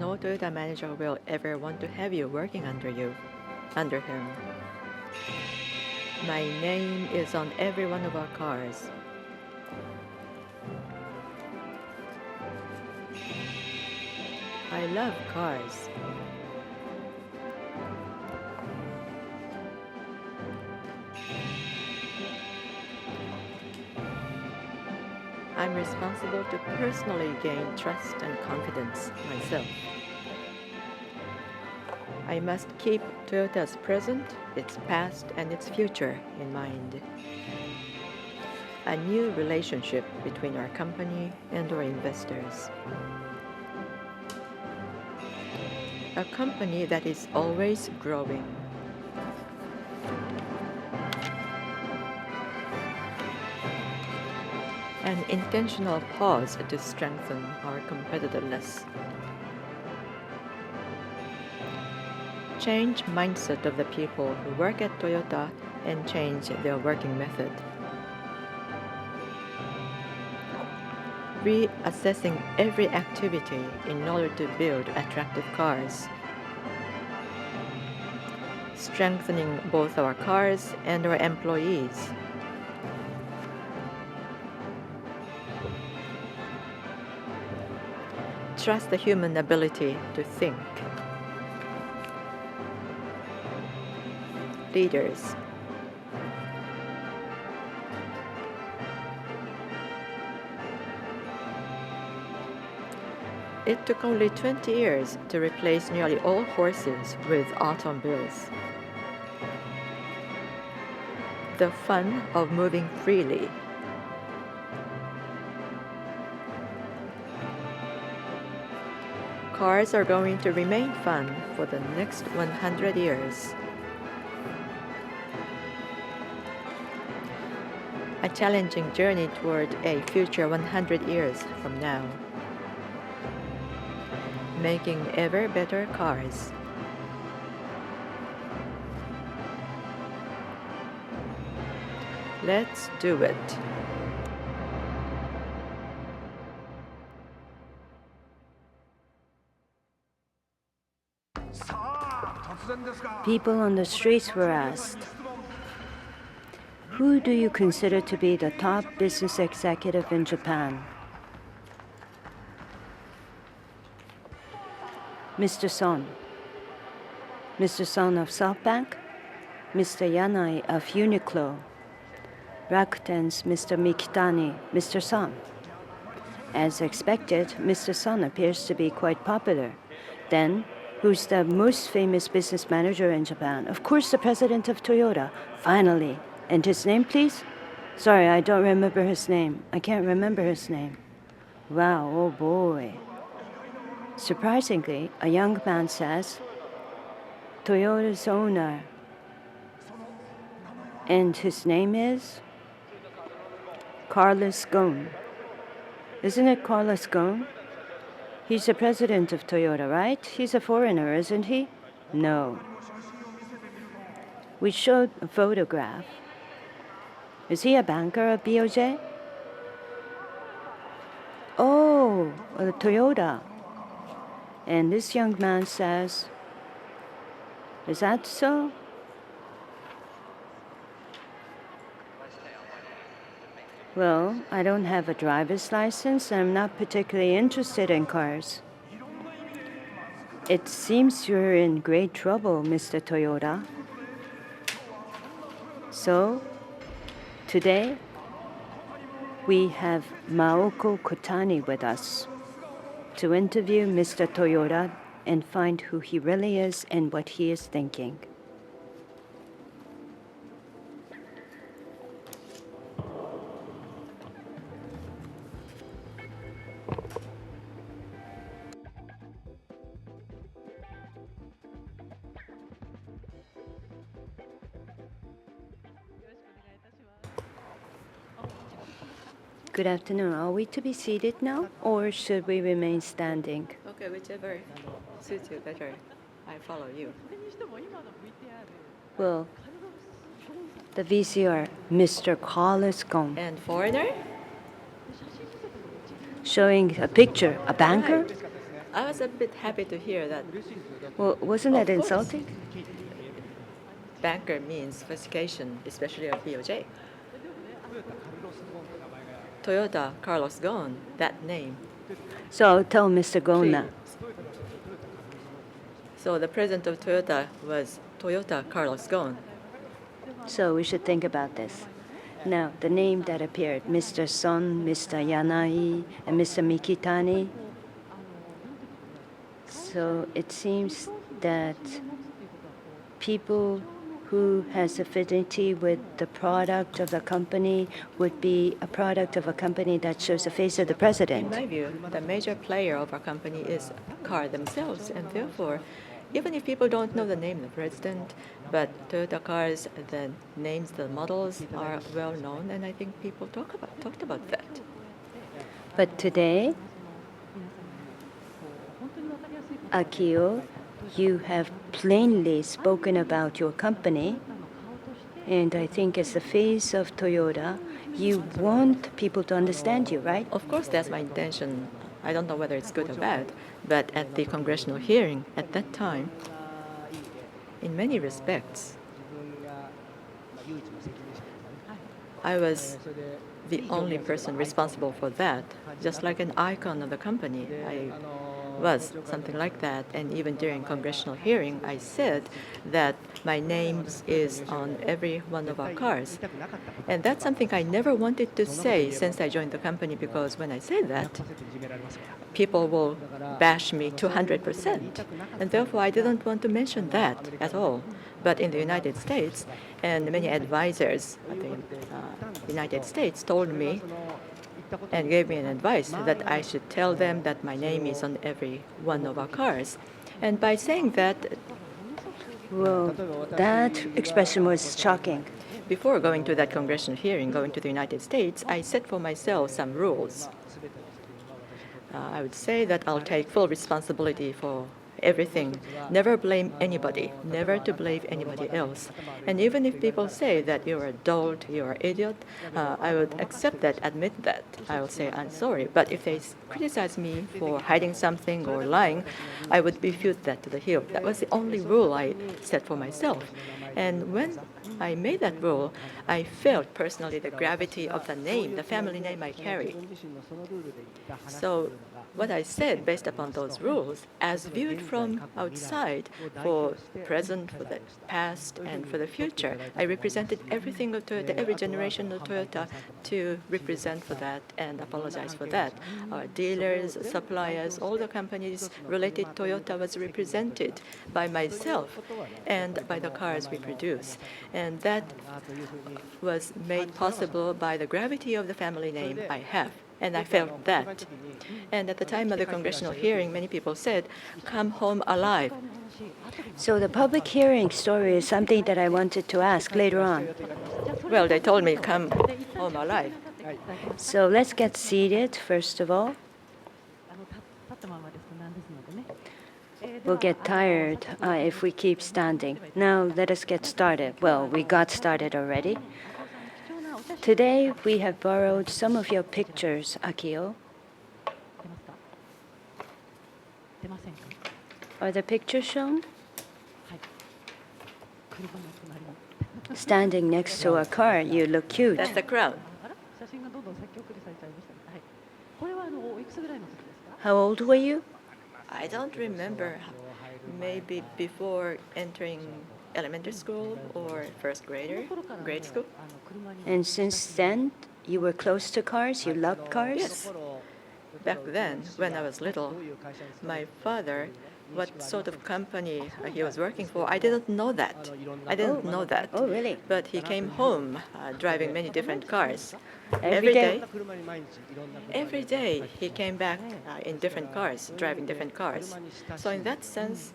no Toyota manager will ever want to have you working under him. My name is on every one of our cars. I love cars. I'm responsible to personally gain trust and confidence myself. I must keep Toyota's present, its past, and its future in mind. A new relationship between our company and our investors. A company that is always growing. An intentional pause to strengthen our competitiveness. Change mindset of the people who work at Toyota and change their working method. Reassessing every activity in order to build attractive cars. Strengthening both our cars and our employees. Trust the human ability to think. Leaders. It took only 20 years to replace nearly all horses with automobiles. The fun of moving freely. Cars are going to remain fun for the next 100 years. A challenging journey toward a future 100 years from now. Making ever better cars. Let's do it. People on the streets were asked, "Who do you consider to be the top business executive in Japan?" Mr. Son. Mr. Son of SoftBank, Mr. Yanai of Uniqlo, Rakuten's Mr. Mikitani, Mr. Son. As expected, Mr. Son appears to be quite popular. Then, who's the most famous business manager in Japan? Of course, the president of Toyota. Finally. And his name, please? Sorry, I don't remember his name. I can't remember his name. Wow, oh boy. Surprisingly, a young man says, Toyota's owner. And his name is? Carlos Ghosn. Isn't it Carlos Ghosn? He's the president of Toyota, right? He's a foreigner, isn't he? No. We showed a photograph. Is he a banker of BOJ? Oh, Toyota. And this young man says, is that so? Well, I don't have a driver's license and I'm not particularly interested in cars. It seems you're in great trouble, Mr. Toyoda. So, today, we have Maoko Kotani with us to interview Mr. Toyoda and find who he really is and what he is thinking. Good afternoon. Are we to be seated now, or should we remain standing? Okay, whichever suits you better. I follow you. Well, the VCR, Mr. Carlos Ghosn, And foreigner? showing a picture, a banker? I was a bit happy to hear that. Well, wasn't that Of course. insulting? Banker means sophistication, especially at BOJ. Toyota Carlos Ghosn, that name. So tell Mr. Ghosn that. So the president of Toyota was Toyota Carlos Ghosn. So we should think about this. Now, the name that appeared, Mr. Son, Mr. Yanai, and Mr. Mikitani. So it seems that people who has affinity with the product of the company would be a product of a company that shows the face of the In president. my view, the major player of our company is car themselves, and therefore, even if people don't know the name of the president, but Toyota cars, the names, the models are well known, and I think people talked about that. But today, Akio, you have plainly spoken about your company, and I think as the face of Toyota, you want people to understand you, right? Of course, that's my intention. I don't know whether it's good or bad, but at the congressional hearing at that time, in many respects, I was the only person responsible for that, just like an icon of the company. I was something like that, and even during congressional hearing, I said that my name is on every one of our cars. And that's something I never wanted to say since I joined the company, because when I say that, people will bash me 200%. And therefore, I didn't want to mention that at all. But in the United States, and many advisors at the United States told me and gave me an advice that I should tell them that my name is on every one of our cars. And by saying that, Well, that expression was shocking. before going to that congressional hearing, going to the United States, I set for myself some rules. I would say that I'll take full responsibility for everything. Never blame anybody, never to blame anybody else. And even if people say that you're a dolt, you're an idiot, I would accept that, admit that. I will say, I'm sorry. But if they criticize me for hiding something or lying, I would refute that to the hill. That was the only rule I set for myself. And when I made that rule, I felt personally the gravity of the name, the family name I carry. So what I said based upon those rules, as viewed from outside, for present, for the past, and for the future, I represented everything of Toyota, every generation of Toyota, to represent for that and apologize for that. Our dealers, suppliers, all the companies related to Toyota was represented by myself and by the cars we produce. And that was made possible by the gravity of the family name I have. And I felt that. And at the time of the congressional hearing, many people said, come home alive. So the public hearing story is something that I wanted to ask later on. Well, they told me, come home alive. So let's get seated, first of all. We'll get tired if we keep standing. Now let us get started. Well, we got started already. Today we have borrowed some of your pictures, Akio. Are the pictures shown? Standing next to a car, you look cute. That's the crown. How old were you? I don't remember. Maybe before entering elementary school or first grade school. And since then, you were close to cars? You loved cars? Yes. Back then, when I was little, my father, what sort of company he was working for, I didn't know that. I didn't know that. Oh, really? But he came home driving many different cars. Every day? Every day he came back in different cars, driving different cars. So in that sense,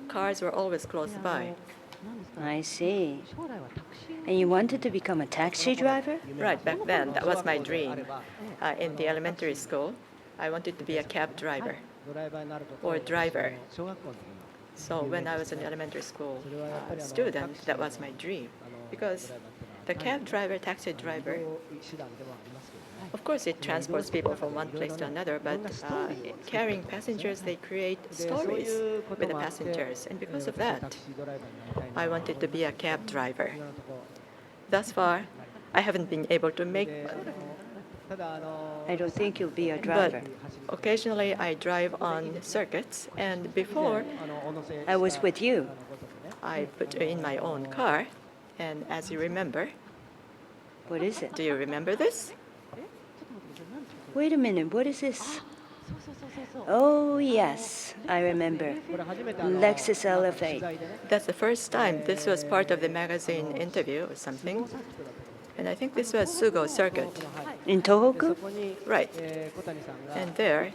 cars were always close by. I see. And you wanted to become a taxi driver? Right, back then, that was my dream. In the elementary school, I wanted to be a cab driver or driver. So when I was an elementary school student, that was my dream. Because the cab driver, taxi driver Of course, it transports people from one place to another, but carrying passengers, they create stories with the passengers. And because of that, I wanted to be a cab driver. Thus far, I haven't been able to make one. I don't think you'll be a But driver. occasionally I drive on circuits, and before I was with you. I put in my own car, and as you remember, What is it? do you remember this? Wait a minute, what is this? Oh, yes, I remember. Lexus LF8. That's the first time this was part of the magazine interview or something. And I think this was Sugo Circuit. In Tohoku? Right. And there,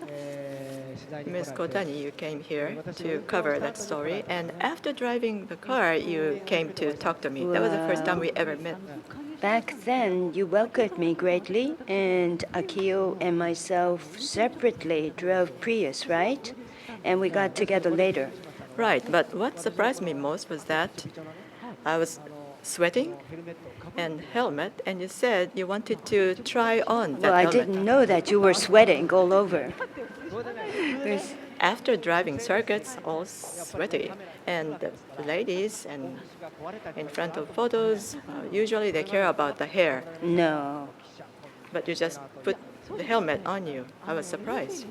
Ms. Kotani, you came here to cover that story. And after driving the car, you came to talk to me. That was the first time we ever met. Back then, you welcomed me greatly, and Akio and myself separately drove Prius, right? And we got together later. Right, but what surprised me most was that I was sweating and helmet, and you said you wanted to try on that Well, I helmet. didn't know that you were sweating all over. After driving circuits, all sweaty, and the ladies and in front of photos, usually they care about the hair, No. but you just put the helmet on you. I was surprised.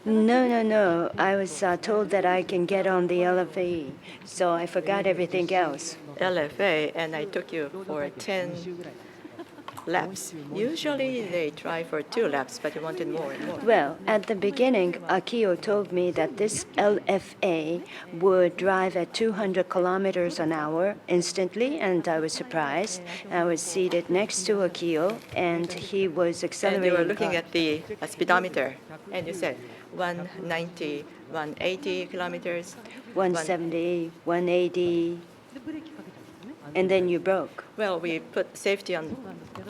No. I was told that I can get on the LFA, so I forgot everything else. LFA, and I took you for 10 laps. Usually they try for 2 laps, but you wanted more and more. Well, at the beginning, Akio told me that this LFA would drive at 200 kilometers an hour instantly, and I was surprised. I was seated next to Akio, and he was And accelerating. you were looking at the speedometer, and you said 190, 180 kilometers. 170, 180, and then you broke. Well, we put safety on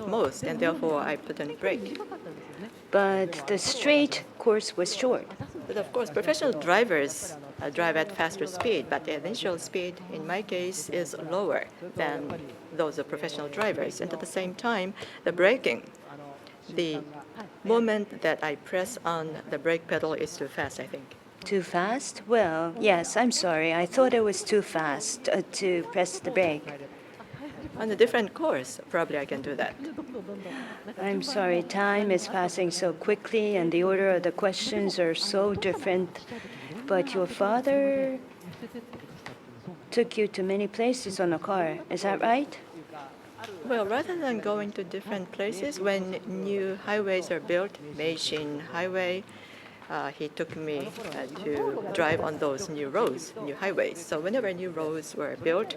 most, and therefore I put on brake. But the straight course was short. But of course, professional drivers drive at faster speed, but the initial speed, in my case, is lower than those of professional drivers. And at the same time, the braking, the moment that I press on the brake pedal is too fast, I think. Too fast? Well, yes, I'm sorry. I thought it was too fast to press the brake. On a different course, probably I can do that. I'm sorry, time is passing so quickly and the order of the questions are so different. But your father took you to many places on a car, is that right? Well, rather than going to different places, when new highways are built, Meishin Highway, he took me to drive on those new roads, new highways. So whenever new roads were built,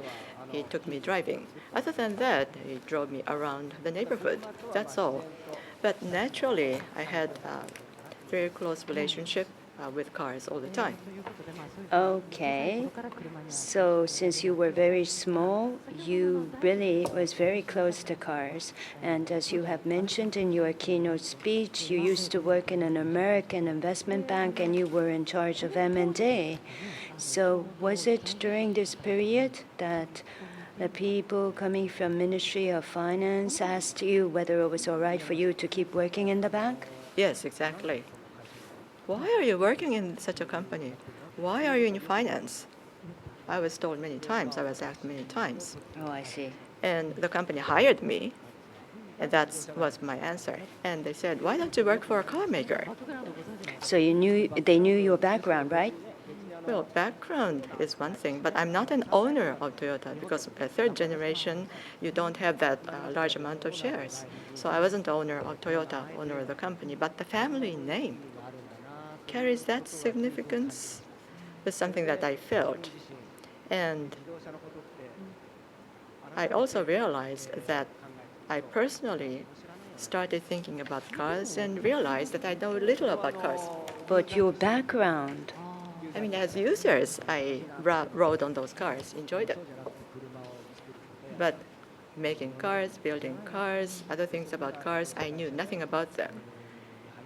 he took me driving. Other than that, he drove me around the neighborhood. That's all. But naturally, I had a very close relationship with cars all the time. Okay. So since you were very small, you really was very close to cars. And as you have mentioned in your keynote speech, you used to work in an American investment bank and you were in charge of M&A. So was it during this period that the people coming from Ministry of Finance asked you whether it was all right for you to keep working in the bank? Yes, exactly. Why are you working in such a company? Why are you in finance? I was told many times, I was asked many times. Oh, I see. And the company hired me, and that was my answer. And they said, why don't you work for a car maker? So they knew your background, right? Well, background is one thing, but I'm not an owner of Toyota because a third generation, you don't have that large amount of shares. So I wasn't owner of Toyota, owner of the company, but the family name carries that significance was something that I felt. And I also realized that I personally started thinking about cars and realized that I know little about cars. But your background. I mean, as users, I rode on those cars, enjoyed it. But making cars, building cars, other things about cars, I knew nothing about them.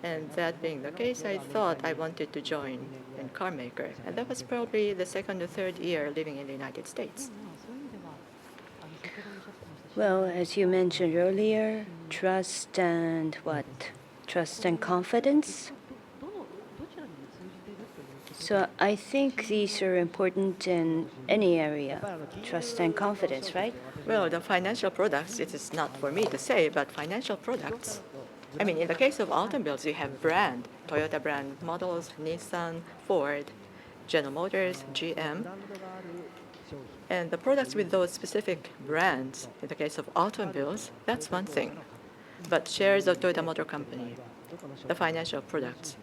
And that being the case, I thought I wanted to join in car maker. And that was probably the second or third year living in the United States. Well, as you mentioned earlier, trust and what? trust and confidence. So I think these are important in any area, trust and confidence, right? Well, the financial products, it is not for me to say, but financial products. I mean, in the case of automobiles, you have brand, Toyota brand models, Nissan, Ford, General Motors, GM. And the products with those specific brands, in the case of automobiles, that's one thing. But shares of Toyota Motor Company, the financial products,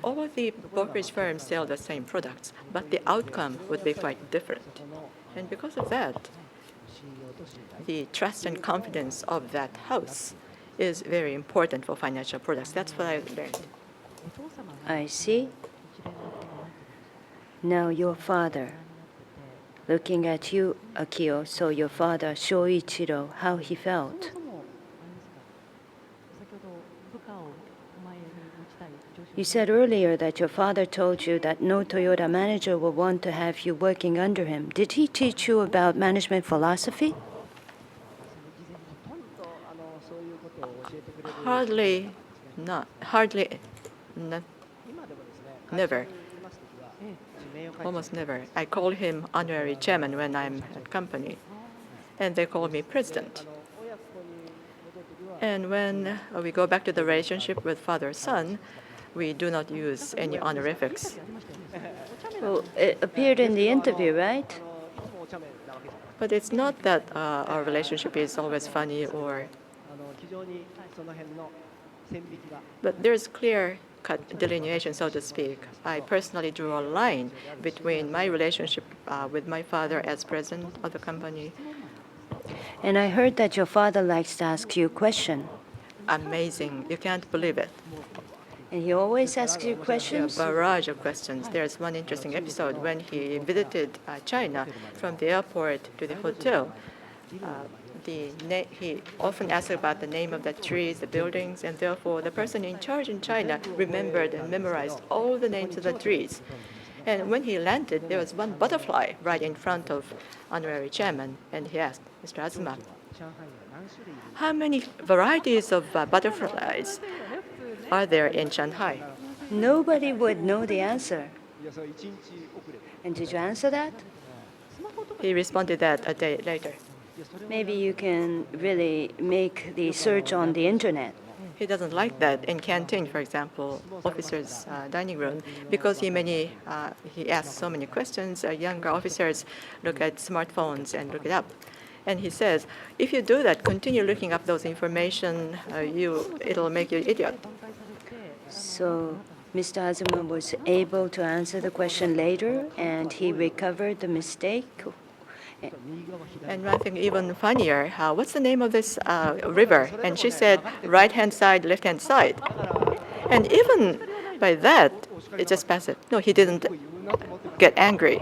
all of the brokerage firms sell the same products, but the outcome would be quite different. And because of that, the trust and confidence of that house is very important for financial products. That's what I learned. I see. Now your father. Looking at you, Akio, saw your father, Shoichiro, how he felt. You said earlier that your father told you that no Toyota manager will want to have you working under him. Did he teach you about management philosophy? Hardly, never. Almost never. I call him honorary chairman when I'm at company, and they call me president. And when we go back to the relationship with father-son, we do not use any honorifics. Well, it appeared in the interview, right? But it's not that our relationship is always funny but there's clear-cut delineation, so to speak. I personally drew a line between my relationship with my father as president of the company. And I heard that your father likes to ask you a question. Amazing. You can't believe it. And he always asks you questions? A barrage of questions. There's one interesting episode when he visited China from the airport to the hotel. He often asked about the name of the trees, the buildings, and therefore the person in charge in China remembered and memorized all the names of the trees. And when he landed, there was one butterfly right in front of honorary chairman, and he asked, Mr. Azuma, how many varieties of butterflies are there in Shanghai? Nobody would know the answer. And did you answer that? He responded that a day later. Maybe you can really make the search on the internet. He doesn't like that in canteen, for example, officers' dining room, because he asks so many questions. Younger officers look at smartphones and look it up. And he says, if you do that, continue looking up those information, it'll make you an idiot. So Mr. Azuma was able to answer the question later, and he recovered the mistake. And one thing even funnier, what's the name of this river? And she said, right-hand side, left-hand side. And even by that, it just passed it. No, he didn't get angry.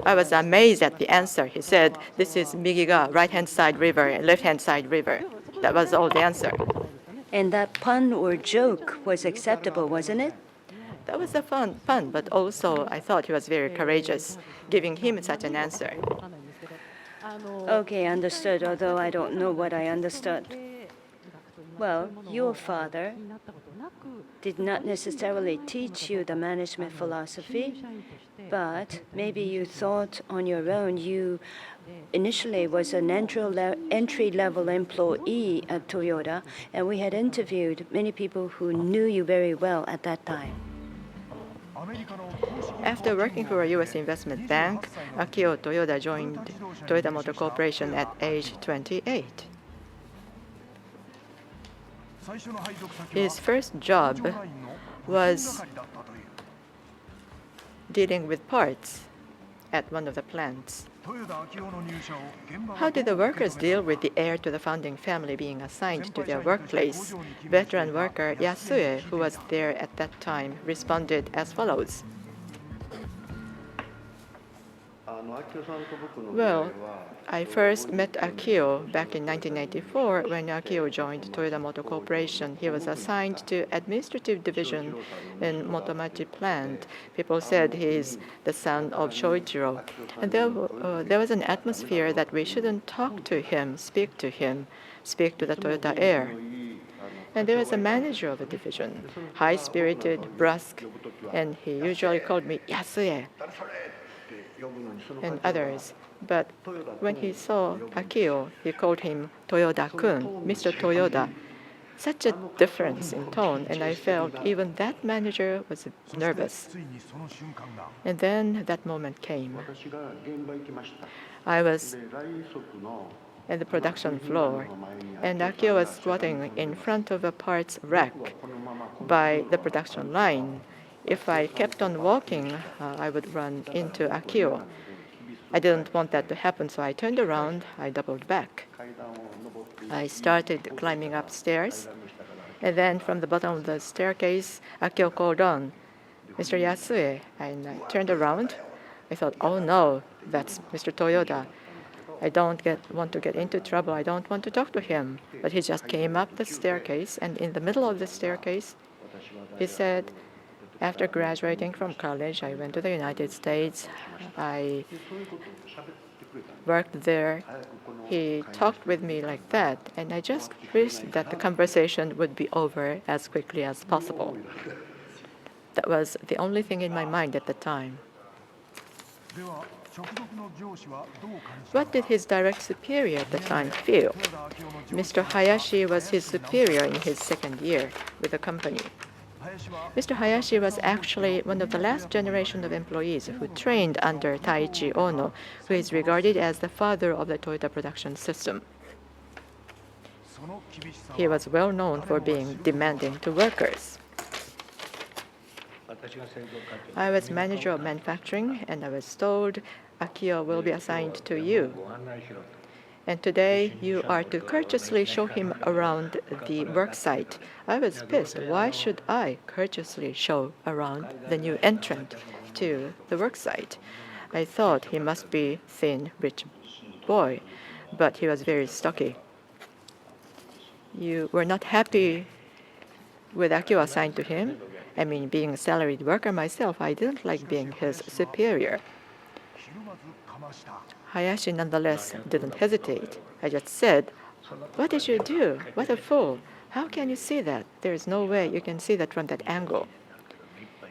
I was amazed at the answer. He said, this is Migiga, right-hand side river, and left-hand side river. That was all the answer. And that pun or joke was acceptable, wasn't it? That was a fun, but also I thought he was very courageous, giving him such an answer. Okay, understood, although I don't know what I understood. Well, your father did not necessarily teach you the management philosophy, but maybe you thought on your own. You initially was an entry-level employee at Toyota, and we had interviewed many people who knew you very well at that time. After working for a U.S. investment bank, Akio Toyoda joined Toyota Motor Corporation at age 28. His first job was dealing with parts at one of the plants. How did the workers deal with the heir to the founding family being assigned to their workplace? Veteran worker Yasue, who was there at that time, responded as follows. Well, I first met Akio back in 1994 when Akio joined Toyota Motor Corporation. He was assigned to administrative division in Motomachi plant. People said he's the son of Shoichiro. And there was an atmosphere that we shouldn't talk to him, speak to the Toyota heir. And there was a manager of a division, high-spirited, brusque, and he usually called me Yasue and others. But when he saw Akio, he called him Toyoda-kun, Mr. Toyoda. Such a difference in tone, and I felt even that manager was nervous. And then that moment came. I was at the production floor, and Akio was squatting in front of a parts rack by the production line. If I kept on walking, I would run into Akio. I didn't want that to happen, so I turned around, I doubled back. I started climbing upstairs, and then from the bottom of the staircase, Akio called on, "Mr. Yasue," and I turned around. I thought, oh no, that's Mr. Toyoda. I don't want to get into trouble. I don't want to talk to him. But he just came up the staircase, and in the middle of the staircase, he said, after graduating from college, I went to the United States. I worked there. He talked with me like that, and I just wished that the conversation would be over as quickly as possible. That was the only thing in my mind at the time. What did his direct superior at the time feel? Mr. Hayashi was his superior in his second year with the company. Mr. Hayashi was actually one of the last generation of employees who trained under Taiichi Ono, who is regarded as the father of the Toyota production system. He was well known for being demanding to workers. I was manager of manufacturing, and I was told, Akio will be assigned to you. And today, you are to courteously show him around the work site. I was pissed. Why should I courteously show around the new entrant to the work site? I thought he must be thin, rich boy, but he was very stocky. You were not happy with Akio assigned to him? I mean, being a salaried worker myself, I didn't like being his superior. Hayashi nonetheless didn't hesitate. I just said, "What did you do? What a fool. How can you see that? There is no way you can see that from that angle.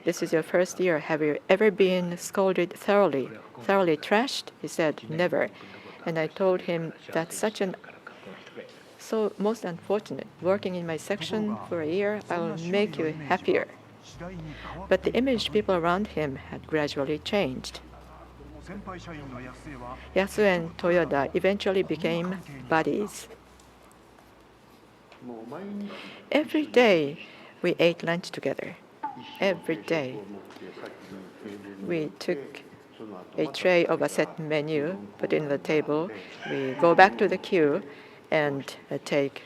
This is your first year. Have you ever been scolded thoroughly trashed?" He said, "Never." And I told him that's so most unfortunate. Working in my section for a year, I will make you happier. But the image people around him had gradually changed. Yasue and Toyoda eventually became buddies. Every day we ate lunch together. Every day. We took a tray of a set menu, put it on the table. We go back to the queue and take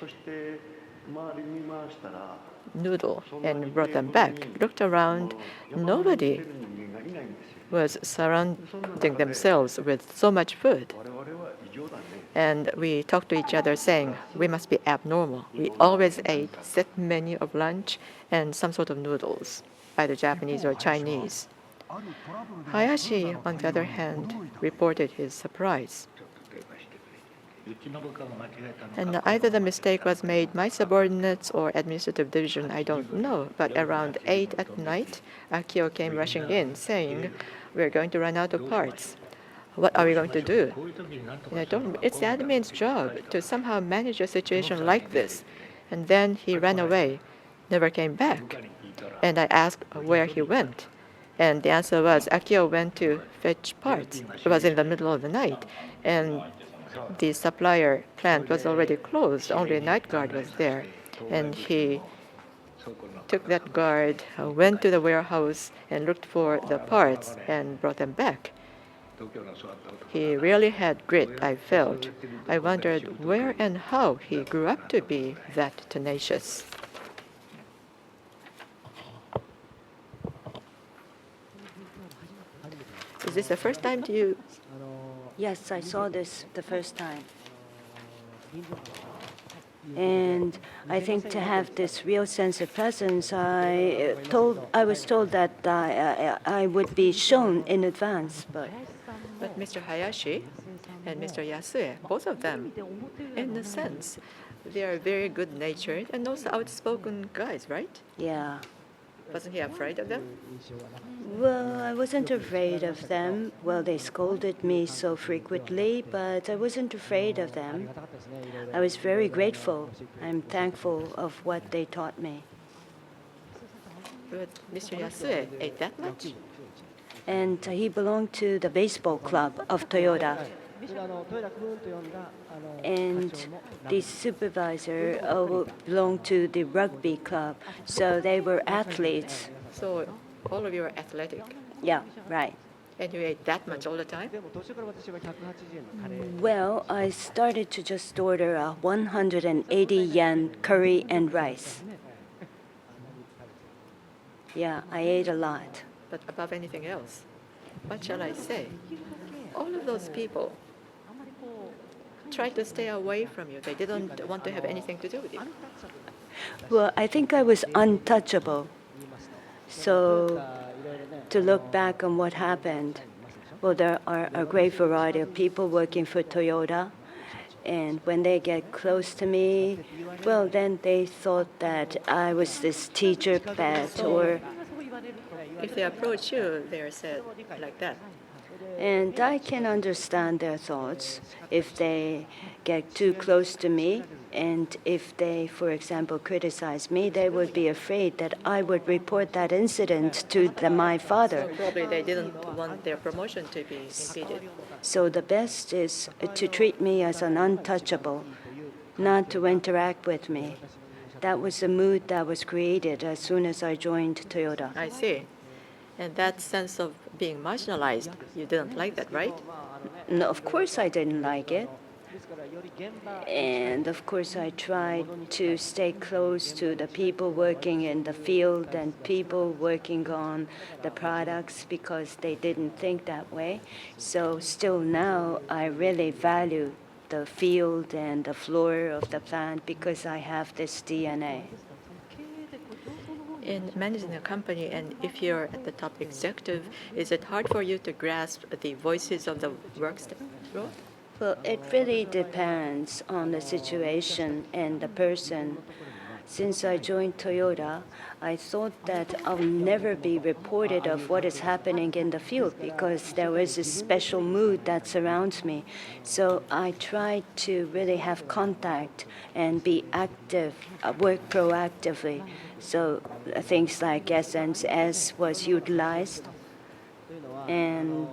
noodle and brought them back. Looked around, nobody was surrounding themselves with so much food. And we talked to each other saying, we must be abnormal. We always ate set menu of lunch and some sort of noodles, either Japanese or Chinese. Hayashi, on the other hand, reported his surprise. And either the mistake was made my subordinates or administrative division, I don't know. But around 8 at night, Akio came rushing in, saying, "We're going to run out of parts. What are we going to do?" And I told him, it's the admin's job to somehow manage a situation like this. And then he ran away, never came back. And I asked where he went. And the answer was, Akio went to fetch parts. It was in the middle of the night. And the supplier plant was already closed. Only a night guard was there. And he took that guard, went to the warehouse and looked for the parts and brought them back. He really had grit, I felt. I wondered where and how he grew up to be that tenacious. Is this the first time you? Yes, I saw this the first time. And I think to have this real sense of presence, I was told that I would be shown in advance. But Mr. Hayashi, and Mr. Yasue, both of them, in a sense, they are very good-natured and also outspoken guys, right? Yeah. Wasn't he afraid of them? Well, I wasn't afraid of them. Well, they scolded me so frequently, but I wasn't afraid of them. I was very grateful. I'm thankful of what they taught me. But Mr. Yasue ate that much? And he belonged to the baseball club of Toyota. And the supervisor belonged to the rugby club. So they were athletes. So all of you are athletic, Yeah, right. and you ate that much all the time? Well, I started to just order a 180 yen curry and rice. Yeah, I ate a lot. But above anything else, what shall I say? All of those people tried to stay away from you. They didn't want to have anything to do with you. Well, I think I was untouchable. So, to look back on what happened, well, there are a great variety of people working for Toyota. And when they get close to me, well, then they thought that I was this teacher pet or... If they approach you, they are said like that. And I can understand their thoughts if they get too close to me. And if they, for example, criticize me, they would be afraid that I would report that incident to my father. So probably they didn't want their promotion to be impeded. So the best is to treat me as an untouchable, not to interact with me. That was the mood that was created as soon as I joined Toyota. I see. And that sense of being marginalized, you didn't like that, right? No, of course I didn't like it. And of course I tried to stay close to the people working in the field and people working on the products because they didn't think that way. So still now I really value the field and the floor of the plant because I have this DNA. In managing a company, and if you're at the top executive, is it hard for you to grasp the voices of the work world? Well, it really depends on the situation and the person. Since I joined Toyota, I thought that I'll never be reported of what is happening in the field because there was a special mood that surrounds me. So I tried to really have contact and be active, work proactively. So things like SNS was utilized, and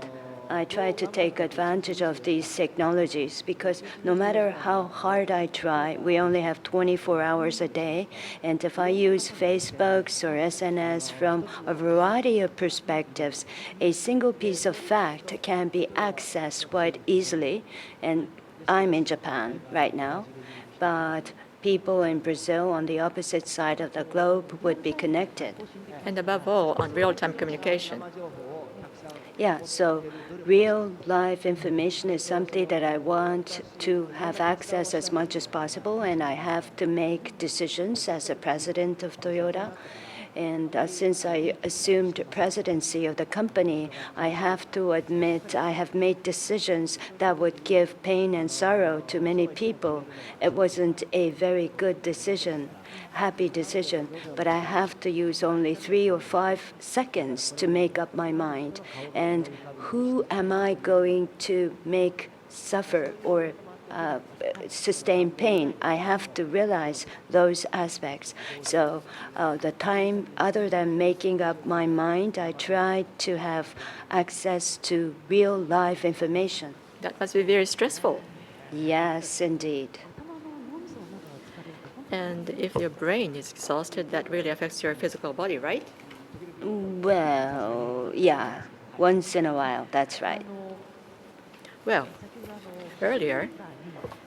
I try to take advantage of these technologies because no matter how hard I try, we only have 24 hours a day. And if I use Facebooks or SNS from a variety of perspectives, a single piece of fact can be accessed quite easily. And I'm in Japan right now, but people in Brazil on the opposite side of the globe would be connected. And above all, on real-time communication. Yeah, so real life information is something that I want to have access as much as possible, and I have to make decisions as the president of Toyota. And since I assumed presidency of the company, I have to admit I have made decisions that would give pain and sorrow to many people. It wasn't a very good decision, happy decision, but I have to use only 3 or 5 seconds to make up my mind. And who am I going to make suffer or sustain pain? I have to realize those aspects. So the time, other than making up my mind, I try to have access to real life information. That must be very stressful. Yes, indeed. And if your brain is exhausted, that really affects your physical body, right? Well, yeah, once in a while, that's right. Well, earlier,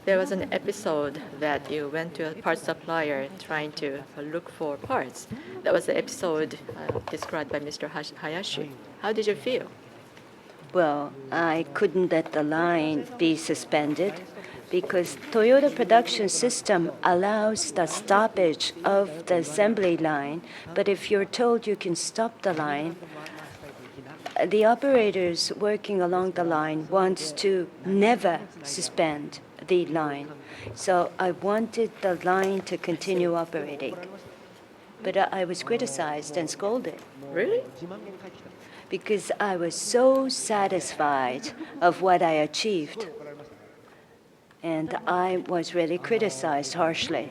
there was an episode that you went to a parts supplier trying to look for parts. That was the episode described by Mr. Hayashi. How did you feel? Well, I couldn't let the line be suspended because Toyota production system allows the stoppage of the assembly line, but if you're told you can stop the line, the operators working along the line wants to never suspend the line. So I wanted the line to continue operating. But I was criticized and scolded Really? because I was so satisfied of what I achieved. And I was really criticized harshly.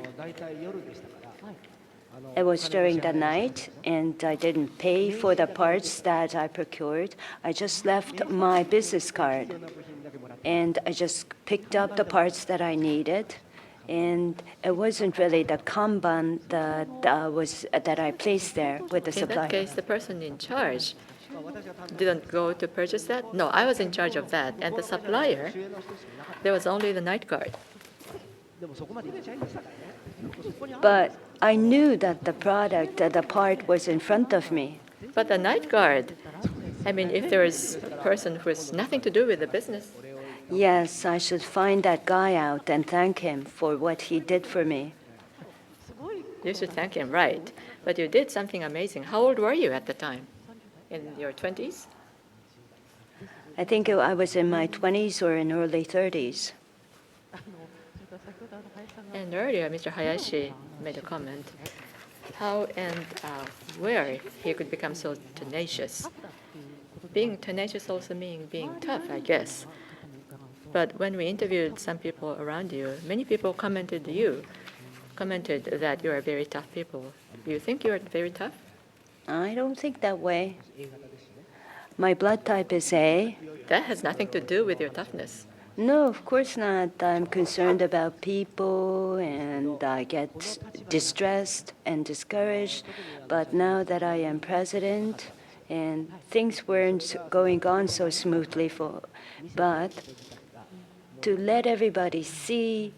It was during the night, and I didn't pay for the parts that I procured. I just left my business card, and I just picked up the parts that I needed. And it wasn't really the Kanban that I placed there with the In supplier. that case, the person in charge didn't go to purchase that? No, I was in charge of that. And the supplier, there was only the night guard. But I knew that the part was in front of me. But the night guard, I mean, if there is a person who has nothing to do with the business, Yes, I should find that guy out and thank him for what he did for me. you should thank him, right? But you did something amazing. How old were you at the time? In your 20s? I think I was in my 20s or in early 30s. And earlier, Mr. Hayashi made a comment how and where he could become so tenacious. Being tenacious also means being tough, I guess. But when we interviewed some people around you, many people commented that you are very tough people. Do you think you are very tough? I don't think that way. My blood type is A. That has nothing to do with your toughness. No, of course not. I'm concerned about people and I get distressed and discouraged. But now that I am president and things weren't going on so smoothly but to let everybody see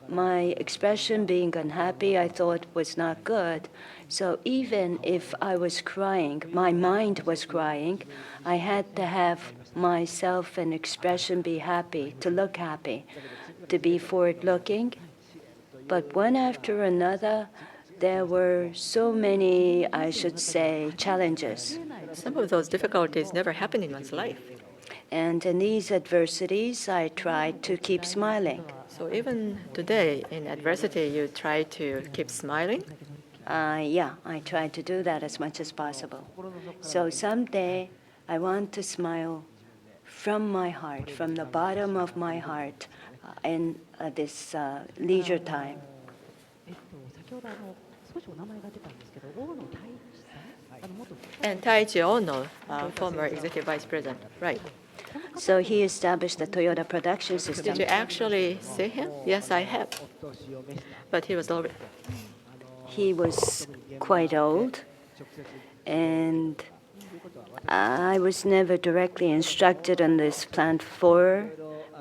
my expression being unhappy, I thought was not good. So even if I was crying, my mind was crying, I had to have myself and expression be happy, to look happy, to be forward-looking. But one after another, there were so many, I should say, challenges. Some of those difficulties never happen in one's life. And in these adversities, I tried to keep smiling. So even today, in adversity, you try to keep smiling? Yeah, I try to do that as much as possible. So someday, I want to smile from my heart, from the bottom of my heart, in this leisure time. And Taichi Ono, former executive vice president, right? So he established the Toyota production system. Did you actually see him? Yes, I have. But he was already. He was quite old, and I was never directly instructed on this plant floor,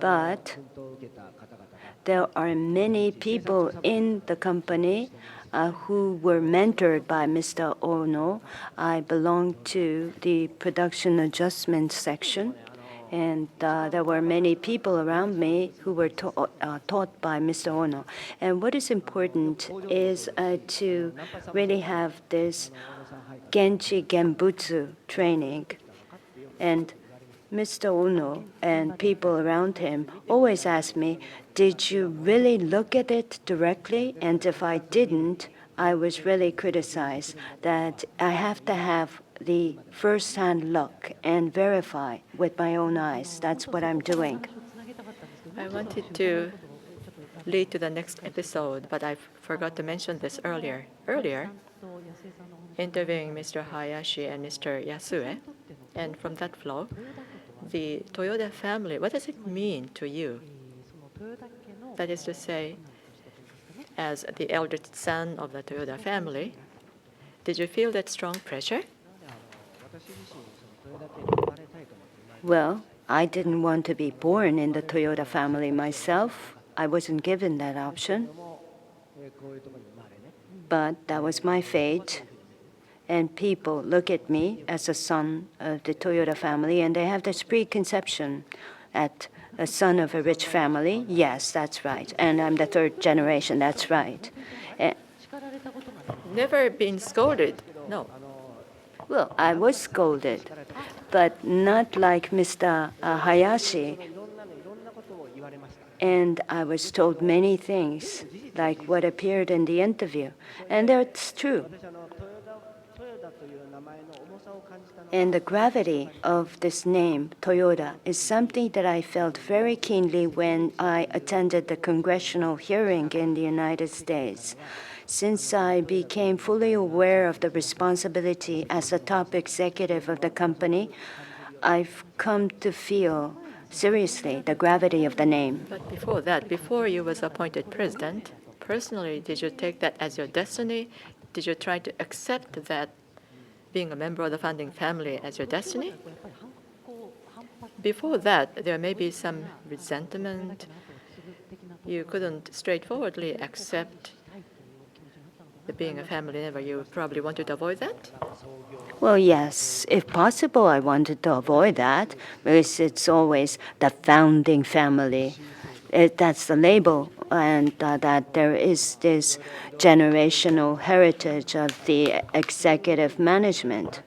but there are many people in the company who were mentored by Mr. Ono. I belong to the production adjustment section, and there were many people around me who were taught by Mr. Ono. And what is important is to really have this Genchi Genbutsu training. And Mr. Ono and people around him always ask me, did you really look at it directly? And if I didn't, I was really criticized that I have to have the first-hand look and verify with my own eyes. That's what I'm doing. I wanted to lead to the next episode, but I forgot to mention this earlier. Interviewing Mr. Hayashi and Mr. Yasue, and from that flow, the Toyoda family, what does it mean to you? That is to say, as the eldest son of the Toyoda family, did you feel that strong pressure? Well, I didn't want to be born in the Toyota family myself. I wasn't given that option. But that was my fate. And people look at me as a son of the Toyota family, and they have this preconception at a son of a rich family. Yes, that's right. And I'm the third generation. That's right. Never been scolded? No. Well, I was scolded. but not like Mr. Hayashi. And I was told many things, like what appeared in the interview. And that's true. And the gravity of this name, Toyoda, is something that I felt very keenly when I attended the congressional hearing in the United States. Since I became fully aware of the responsibility as a top executive of the company, I've come to feel seriously the gravity of the name. But before that, before you was appointed president, personally, did you take that as your destiny? Did you try to accept that being a member of the founding family as your destiny? Before that, there may be some resentment. You couldn't straightforwardly accept being a family member. You probably wanted to avoid that? Well, yes, if possible, I wanted to avoid that because it's always the founding family. That's the label, and that there is this generational heritage of the executive management.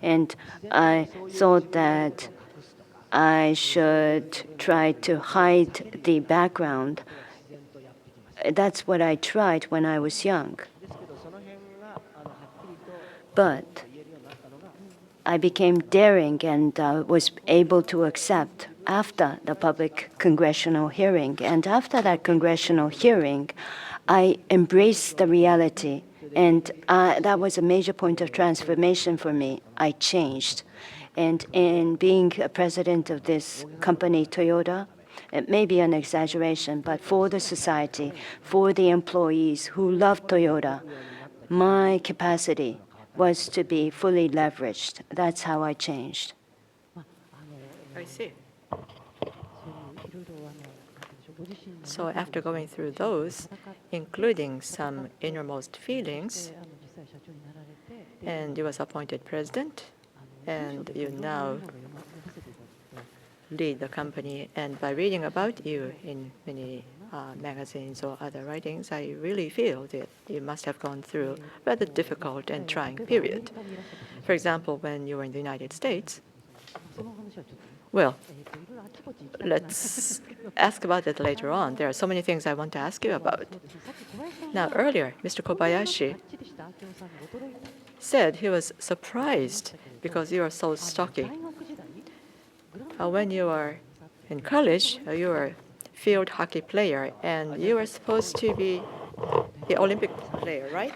And I thought that I should try to hide the background. That's what I tried when I was young. But I became daring and was able to accept after the public congressional hearing. And after that congressional hearing, I embraced the reality. And that was a major point of transformation for me. I changed. And in being a president of this company, Toyota, it may be an exaggeration, but for the society, for the employees who love Toyota, my capacity was to be fully leveraged. That's how I changed. I see. So after going through those, including some innermost feelings, and you was appointed president, and you now lead the company. And by reading about you in many magazines or other writings, I really feel that you must have gone through a rather difficult and trying period. For example, when you were in the United States, well, let's ask about it later on. There are so many things I want to ask you about. Now, earlier, Mr. Kobayashi said he was surprised because you are so stocky. When you were in college, you were a field hockey player, and you were supposed to be the Olympic player, right?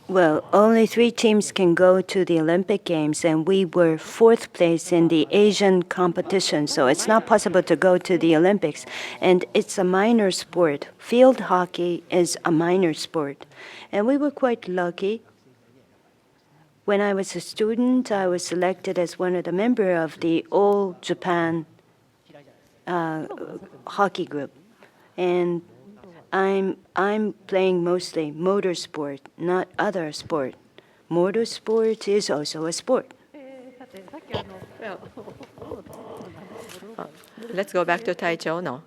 Well, only 3 teams can go to the Olympic Games, and we were 4th place in the Asian competition, so it's not possible to go to the Olympics. And it's a minor sport. Field hockey is a minor sport. And we were quite lucky. When I was a student, I was selected as one of the members of the All Japan hockey group. And I'm playing mostly motorsport, not other sport. Motorsport is also a sport. Well, let's go back to Taichi Ono.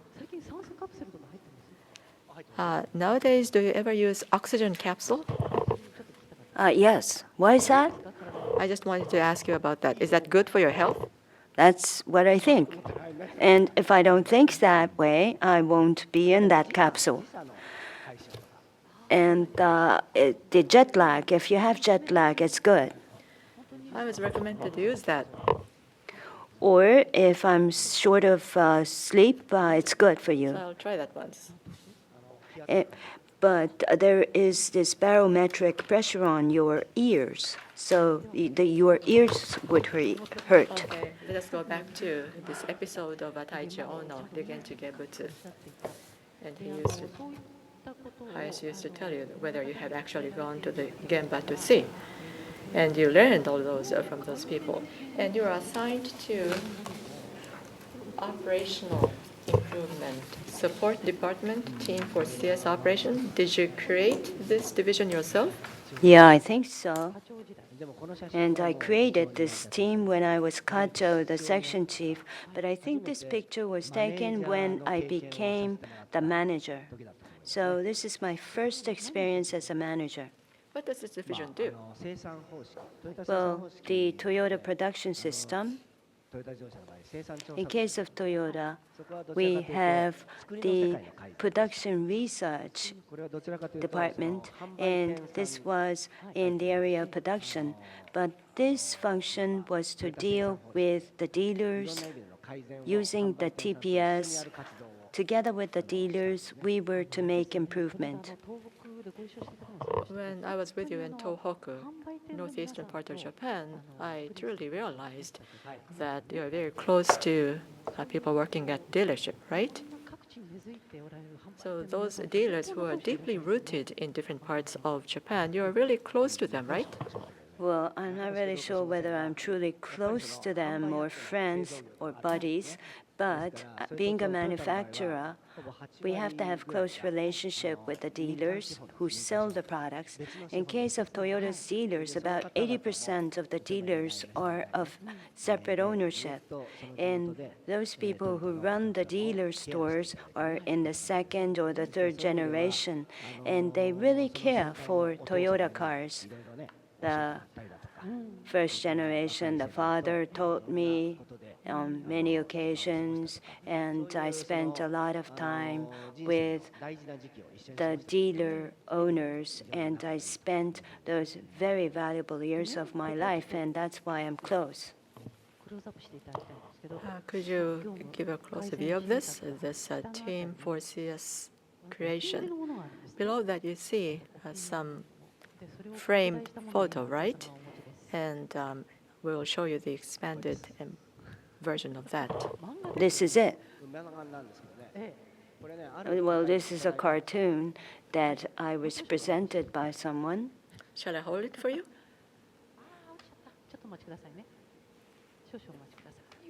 Nowadays, do you ever use oxygen capsule? Yes. Why is that? I just wanted to ask you about that. Is that good for your health? That's what I think. And if I don't think that way, I won't be in that capsule. And the jet lag, if you have jet lag, it's good. I was recommended to use that. Or if I'm short of sleep, it's good for you. So I'll try that once. But there is this barometric pressure on your ears, so your ears would hurt. Okay, let us go back to this episode of Taichi Ono, Rigenchi Gebutsu. And Hayashi used to tell you whether you had actually gone to the Gemba to see. And you learned all those from those people. And you are assigned to operational improvement support department team for CS operation. Did you create this division yourself? Yeah, I think so. And I created this team when I was Kacho, the section chief, but I think this picture was taken when I became the manager. So this is my first experience as a manager. What does this division do? Well, the Toyota production system In case of Toyota, we have the production research department, and this was in the area of production. But this function was to deal with the dealers using the TPS. Together with the dealers, we were to make improvement. When I was with you in Tohoku, northeastern part of Japan, I truly realized that you're very close to people working at dealership, right? So those dealers who are deeply rooted in different parts of Japan, you're really close to them, right? Well, I'm not really sure whether I'm truly close to them or friends or buddies, but being a manufacturer, we have to have close relationship with the dealers who sell the products. In case of Toyota's dealers, about 80% of the dealers are of separate ownership. And those people who run the dealer stores are in the second or the third generation, and they really care for Toyota cars. The first generation, the father taught me on many occasions, and I spent a lot of time with the dealer owners, and I spent those very valuable years of my life, and that's why I'm close. Could you give a closer view of this team for CS creation? Below that, you see some framed photo, right? And we will show you the expanded version of that. This is it. Well, this is a cartoon that I was presented by someone. Shall I hold it for you?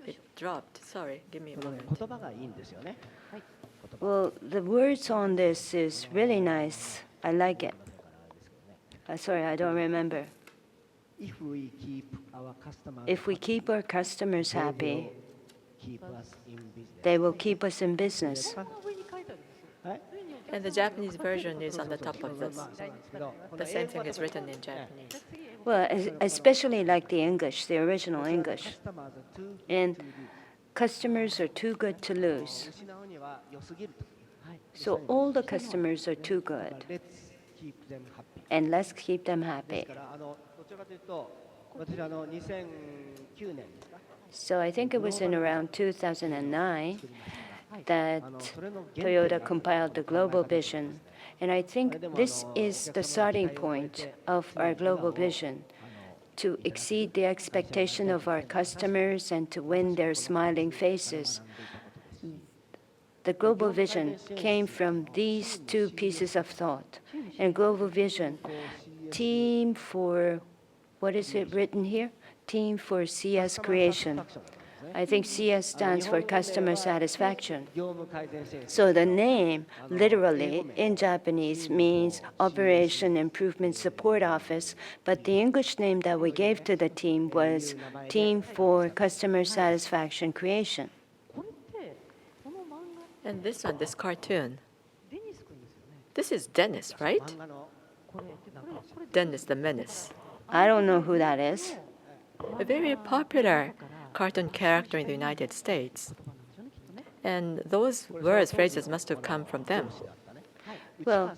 It dropped. Sorry, give me a moment. Well, the words on this is really nice. I like it. Sorry, I don't remember. If we keep our customers happy, they will keep us in business. And the Japanese version is on the top of this. The same thing is written in Japanese. Well, especially like the English, the original English. And customers are too good to lose. So all the customers are too good. And let's keep them happy. So I think it was in around 2009 that Toyota compiled the global vision. And I think this is the starting point of our global vision, to exceed the expectation of our customers and to win their smiling faces. The global vision came from these two pieces of thought. And global vision, team for, what is it written here? Team for CS creation. I think CS stands for customer satisfaction. So the name, literally, in Japanese means Operation Improvement Support Office, but the English name that we gave to the team was Team for Customer Satisfaction Creation. And this one, this cartoon, this is Dennis, right? Dennis the Menace. I don't know who that is. A very popular cartoon character in the United States. And those words, phrases must have come from them. Well,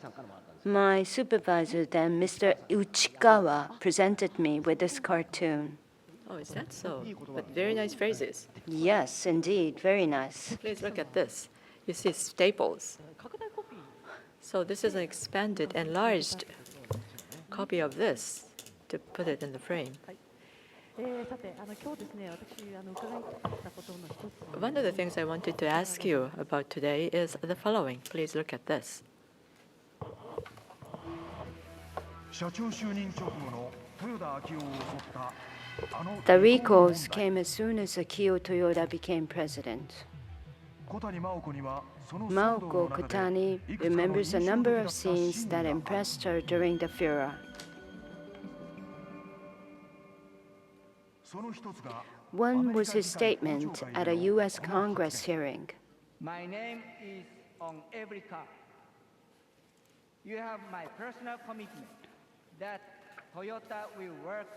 my supervisor then, Mr. Uchikawa, presented me with this cartoon. Oh, is that so? But very nice phrases. Yes, indeed, very nice. Please look at this. You see staples. So this is an expanded, enlarged copy of this to put it in the frame. One of the things I wanted to ask you about today is the following. Please look at this. The recalls came as soon as Akio Toyoda became president. Maoko Kotani remembers a number of scenes that impressed her during the furor. One was his statement at a U.S. Congress hearing. My name is on every car. You have my personal commitment that Toyota will work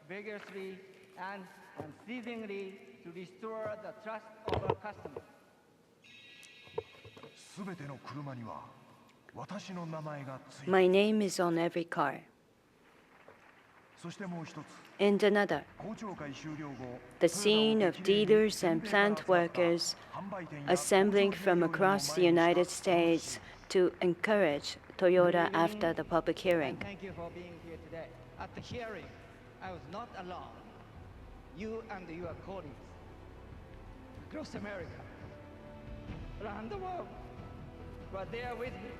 vigorously and unceasingly to restore the trust of our customers. すべての車には私の名前がついている。 My name is on every car. そしてもう一つ、 And another, 公聴会終了後、 the scene of dealers and plant workers assembling from across the United States to encourage Toyota after the public hearing. And thank you for being here today. At the hearing, I was not alone. You and your colleagues across America, around the world, were there with me.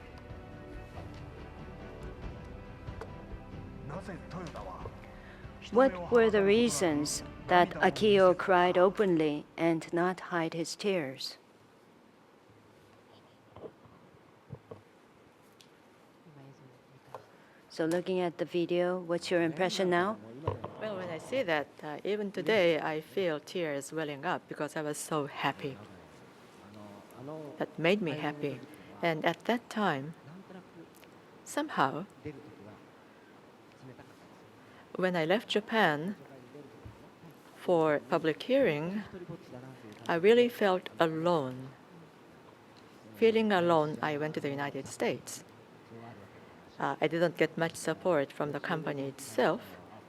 なぜトヨタは What were the reasons that Akio cried openly and not hide his tears? So looking at the video, what's your impression now? Well, when I see that, even today, I feel tears welling up because I was so happy. That made me happy. And at that time, somehow, when I left Japan for public hearing, I really felt alone. Feeling alone, I went to the United States. I didn't get much support from the company itself.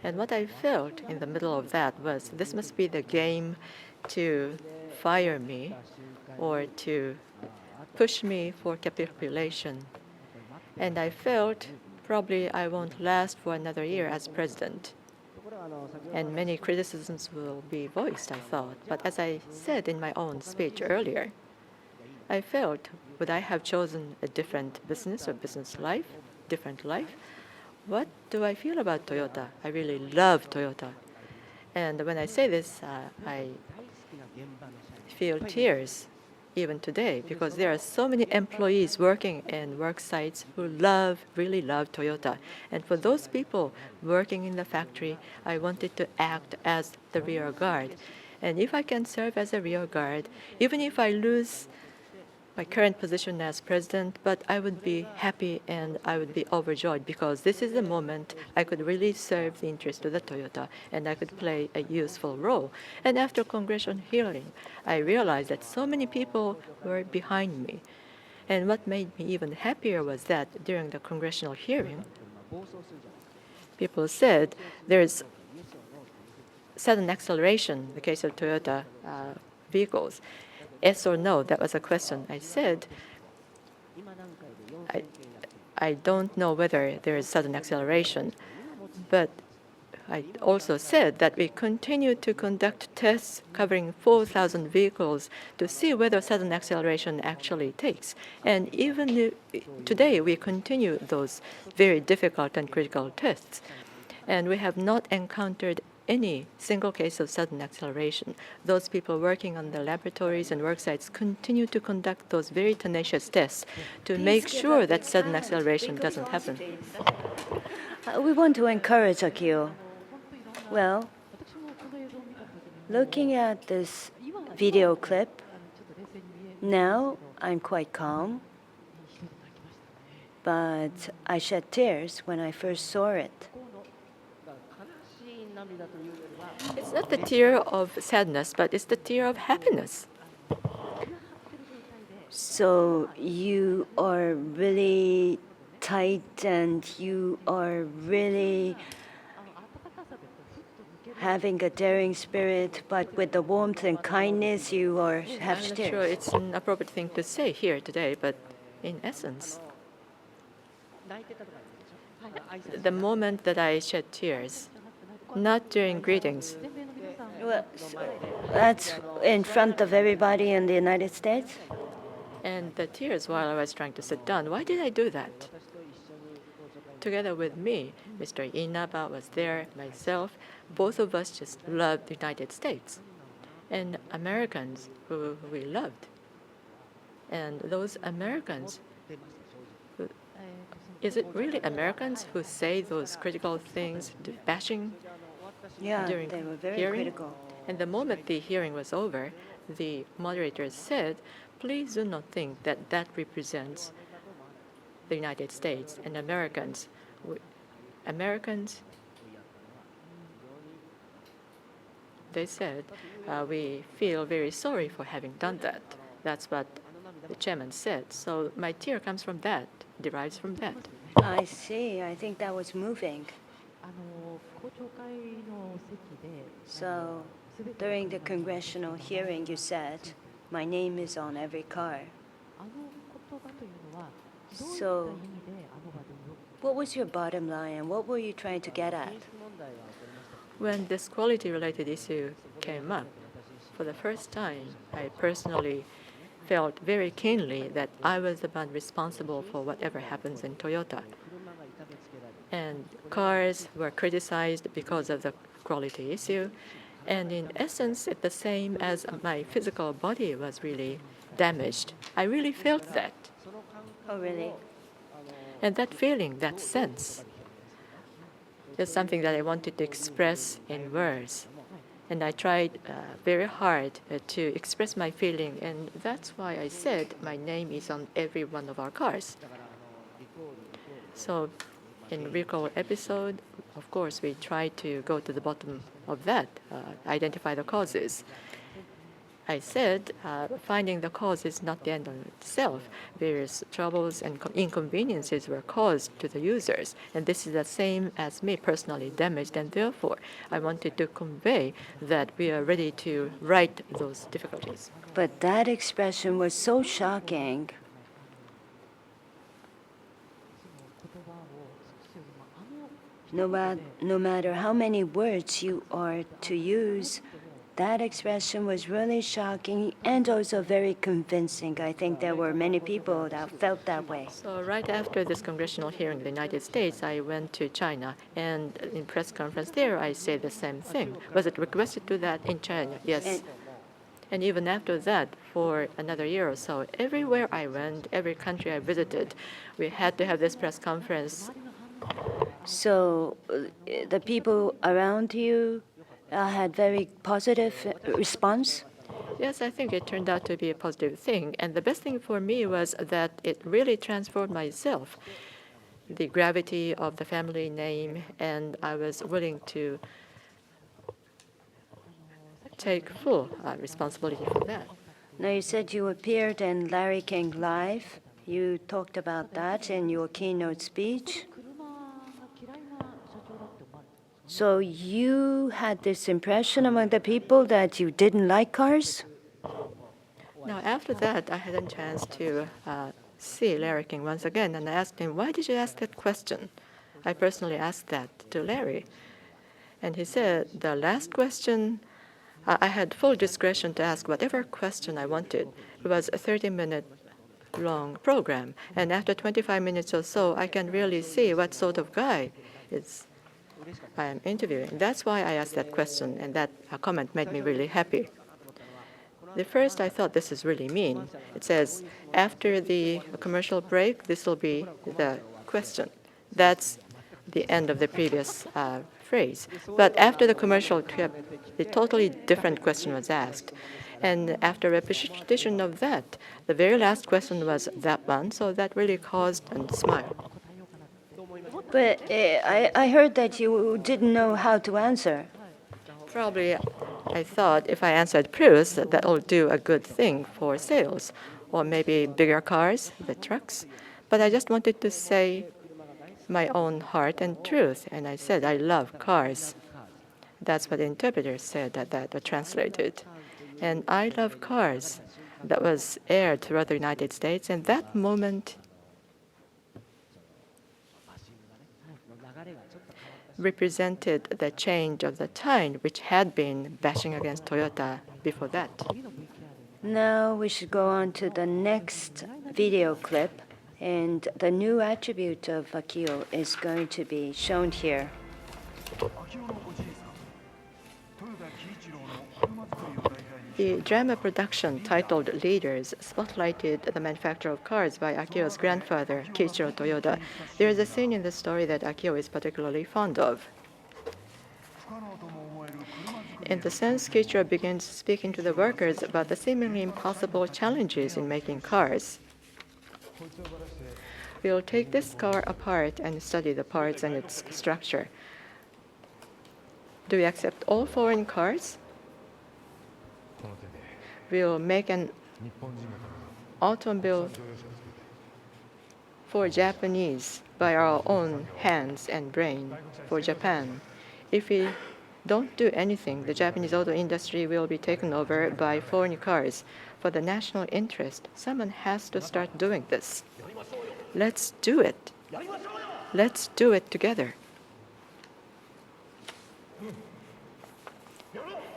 And what I felt in the middle of that was this must be the game to fire me or to push me for capitulation. And I felt probably I won't last for another year as president. And many criticisms will be voiced, I thought. But as I said in my own speech earlier, I felt, would I have chosen a different business or business life, different life? What do I feel about Toyota? I really love Toyota. And when I say this, I feel tears even today because there are so many employees working in work sites who really love Toyota. And for those people working in the factory, I wanted to act as the rear guard. And if I can serve as a rear guard, even if I lose my current position as president, but I would be happy and I would be overjoyed because this is the moment I could really serve the interest of the Toyota and I could play a useful role. And after congressional hearing, I realized that so many people were behind me. And what made me even happier was that during the congressional hearing, people said there's sudden acceleration in the case of Toyota vehicles. Yes or no? That was a question. I said, I don't know whether there is sudden acceleration, but I also said that we continue to conduct tests covering 4,000 vehicles to see whether sudden acceleration actually takes. And even today, we continue those very difficult and critical tests. And we have not encountered any single case of sudden acceleration. Those people working on the laboratories and work sites continue to conduct those very tenacious tests to make sure that sudden acceleration doesn't happen. We want to encourage Akio. Well, looking at this video clip, now I'm quite calm, but I shed tears when I first saw it. It's not the tear of sadness, but it's the tear of happiness. So you are really tight and you are really having a daring spirit, but with the warmth and kindness you are have I'm not tears. sure it's an appropriate thing to say here today, but in essence, the moment that I shed tears, not during greetings. Well, that's in front of everybody in the United States? And the tears while I was trying to sit down. Why did I do that? Together with me, Mr. Inaba was there, myself. Both of us just loved the United States. And Americans who we loved. And those Americans, is it really Americans who say those critical things, bashing Yeah, during they were very hearing? critical. And the moment the hearing was over, the moderator said, please do not think that that represents the United States and Americans. they said, we feel very sorry for having done that. That's what the chairman said. So my tear comes from that, derives from that. I see. I think that was moving. So, during the congressional hearing, you said, "My name is on every car." So, what was your bottom line, and what were you trying to get at? When this quality-related issue came up, for the first time, I personally felt very keenly that I was the one responsible for whatever happens in Toyota. And cars were criticized because of the quality issue. And in essence, it's the same as my physical body was really damaged. I really felt that. Oh, really? And that feeling, that sense, is something that I wanted to express in words. And I tried very hard to express my feeling, and that's why I said my name is on every one of our cars. So in recall episode, of course, we try to go to the bottom of that, identify the causes. I said finding the cause is not the end in itself. Various troubles and inconveniences were caused to the users, and this is the same as me personally damaged, and therefore I wanted to convey that we are ready to right those difficulties. But that expression was so shocking. No matter how many words you are to use, that expression was really shocking and also very convincing. I think there were many people that felt that way. So right after this congressional hearing in the United States, I went to China, and in press conference there, I said the same thing. Was it requested to that in China? Yes. And even after that, for another year or so, everywhere I went, every country I visited, we had to have this press conference. So the people around you had very positive response? Yes, I think it turned out to be a positive thing. And the best thing for me was that it really transformed myself, the gravity of the family name, and I was willing to take full responsibility for that. Now, you said you appeared in Larry King Live. You talked about that in your keynote speech. So you had this impression among the people that you didn't like cars? Now, after that, I had a chance to see Larry King once again, and I asked him, why did you ask that question? I personally asked that to Larry. And he said, the last question, I had full discretion to ask whatever question I wanted. It was a 30-minute long program, and after 25 minutes or so, I can really see what sort of guy I am interviewing. That's why I asked that question, and that comment made me really happy. The first, I thought this is really mean. It says, after the commercial break, this will be the question. That's the end of the previous phrase. But after the commercial trip, a totally different question was asked. And after repetition of that, the very last question was that one, so that really caused a smile. But I heard that you didn't know how to answer. Probably I thought if I answered Prius, that will do a good thing for sales, or maybe bigger cars, the trucks. But I just wanted to say my own heart and truth, and I said I love cars. That's what the interpreter said that translated. And I love cars. That was aired throughout the United States, and that moment represented the change of the tide which had been bashing against Toyota before that. Now we should go on to the next video clip, and the new attribute of Akio is going to be shown here. The drama production titled Leaders spotlighted the manufacture of cars by Akio's grandfather, Kiichiro Toyoda. There is a scene in the story that Akio is particularly fond of. In the sense, Kiichiro begins speaking to the workers about the seemingly impossible challenges in making cars. We will take this car apart and study the parts and its structure. Do we accept all foreign cars? will make an automobile for Japanese by our own hands and brain for Japan. If we don't do anything, the Japanese auto industry will be taken over by foreign cars. For the national interest, someone has to start doing this. Let's do it. Let's do it together.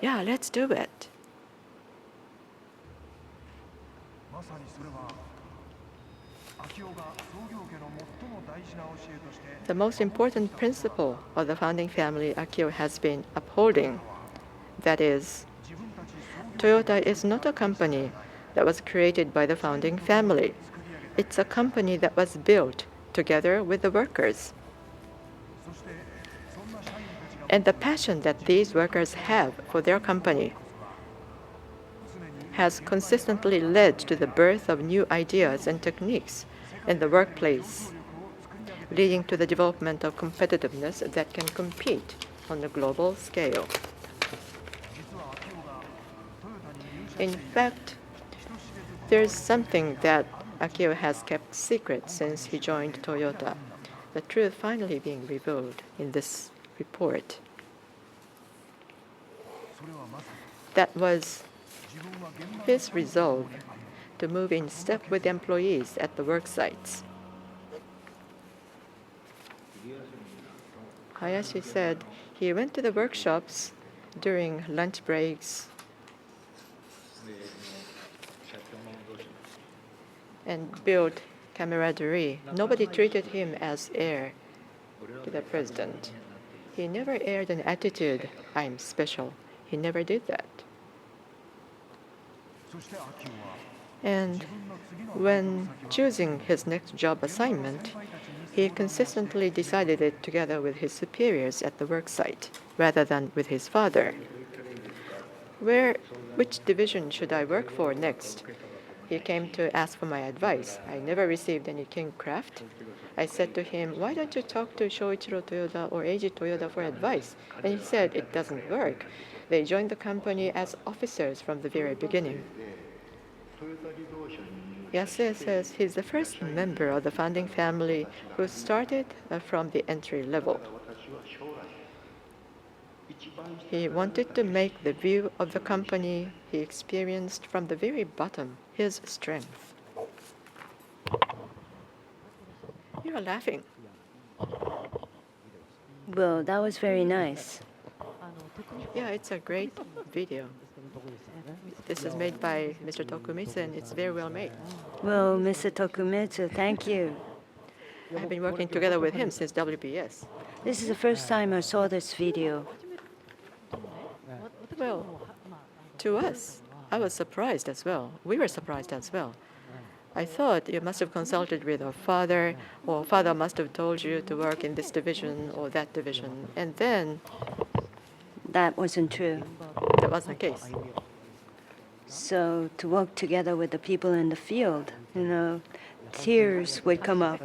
Yeah, let's do it. まさにそれは秋夫が創業家の最も大事な教えとして The most important principle of the founding family Akio has been upholding, that is, Toyota is not a company that was created by the founding family. It's a company that was built together with the workers. And the passion that these workers have for their company has consistently led to the birth of new ideas and techniques in the workplace, leading to the development of competitiveness that can compete on a global scale. In fact, there's something that Akio has kept secret since he joined Toyota, the truth finally being revealed in this report. That was his resolve to move in step with employees at the work sites. Hayashi said he went to the workshops during lunch breaks and built camaraderie. Nobody treated him as heir to the president. He never aired an attitude, I'm special. He never did that. And when choosing his next job assignment, he consistently decided it together with his superiors at the work site, rather than with his father. Which division should I work for next? He came to ask for my advice. I never received any king craft. I said to him, why don't you talk to Shoichiro Toyoda or Eiji Toyoda for advice? And he said, it doesn't work. They joined the company as officers from the very beginning. Yasue says he's the first member of the founding family who started from the entry level. He wanted to make the view of the company he experienced from the very bottom his strength. You are laughing. Well, that was very nice. Yeah, it's a great video. This is made by Mr. Tokumitsu, and it's very well made. Well, Mr. Tokumitsu, thank you. I've been working together with him since WBS. This is the first time I saw this video. Well, to us, I was surprised as well. We were surprised as well. I thought you must have consulted with our father, or father must have told you to work in this division or that division. And then That wasn't true. that wasn't the case. So to work together with the people in the field, tears would come up.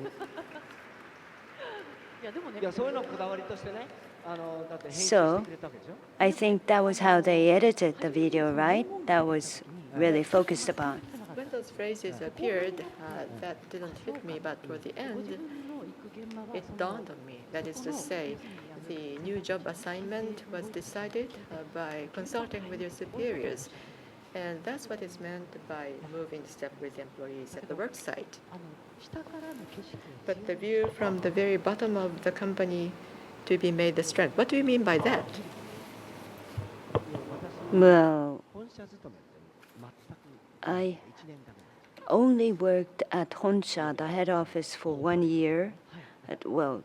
So I think that was how they edited the video, right? That was really focused upon. When those phrases appeared, that didn't hit me, but toward the end, it dawned on me. That is to say, the new job assignment was decided by consulting with your superiors. And that's what is meant by moving step with employees at the work site. But the view from the very bottom of the company to be made the strength. What do you mean by that? Well, I only worked at Honsha, the head office, for 1 year.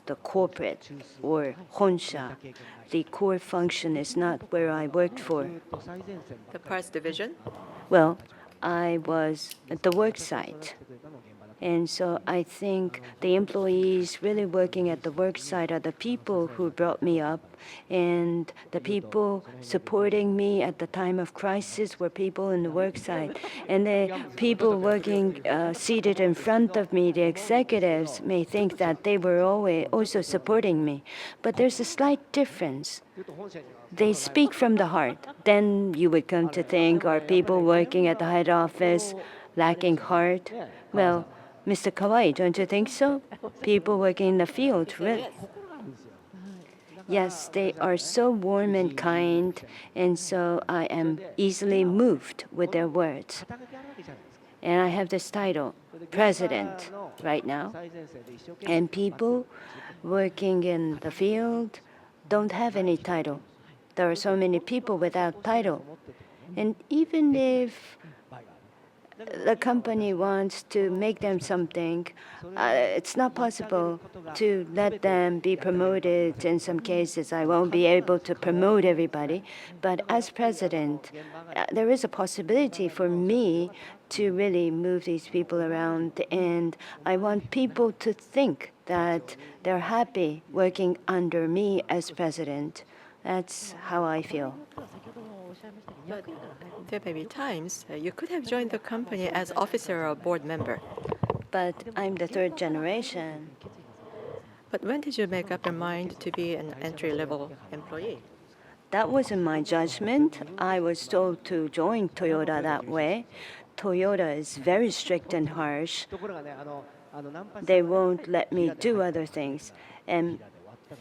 The corporate or Honsha, the core function is not where I worked for. The parts division? Well, I was at the work site. And so I think the employees really working at the work site are the people who brought me up, and the people supporting me at the time of crisis were people in the work site. And the people working seated in front of me, the executives, may think that they were always also supporting me. But there's a slight difference. They speak from the heart. Then you would come to think, are people working at the head office lacking heart? Well, Mr. Kawai, don't you think so? People working in the field, really. Yes, they are so warm and kind, and so I am easily moved with their words. And I have this title, President, right now. And people working in the field don't have any title. There are so many people without title. And even if the company wants to make them something, it's not possible to let them be promoted. In some cases, I won't be able to promote everybody. But as president, there is a possibility for me to really move these people around. And I want people to think that they're happy working under me as president. That's how I feel. But there may be times you could have joined the company as officer or board member. But I'm the third generation. But when did you make up your mind to be an entry-level employee? That wasn't my judgment. I was told to join Toyota that way. Toyota is very strict and harsh. They won't let me do other things. And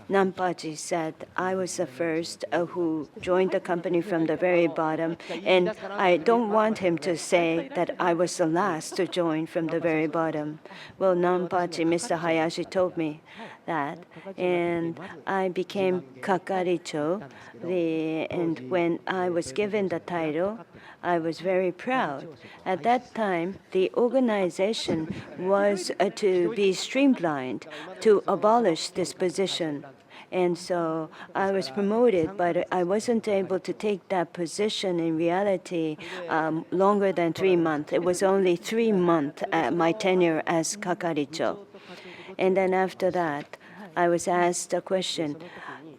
Nampachi said I was the first who joined the company from the very bottom, and I don't want him to say that I was the last to join from the very bottom. Well, Nampachi, Mr. Hayashi told me that, and I became Kakaricho, and when I was given the title, I was very proud. At that time, the organization was to be streamlined, to abolish this position. And so I was promoted, but I wasn't able to take that position in reality longer than 3 months. It was only 3 months my tenure as Kakaricho. And then after that, I was asked a question.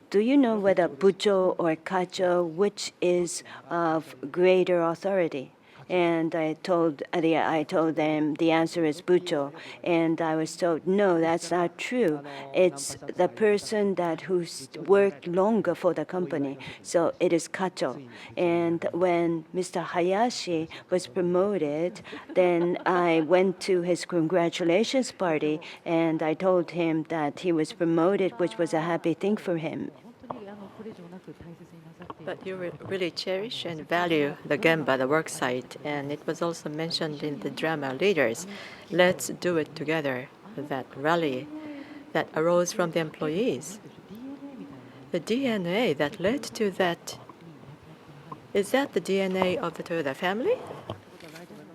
Do you know whether bucho or kacho, which is of greater authority? And I told them the answer is bucho, and I was told no, that's not true. It's the person who's worked longer for the company, so it is kacho. And when Mr. Hayashi was promoted, then I went to his congratulations party, and I told him that he was promoted, which was a happy thing for him. But you really cherish and value the Gemba, the work site, and it was also mentioned in the drama Leaders. Let's do it together, that rally that arose from the employees. The DNA that led to that, is that the DNA of the Toyoda family?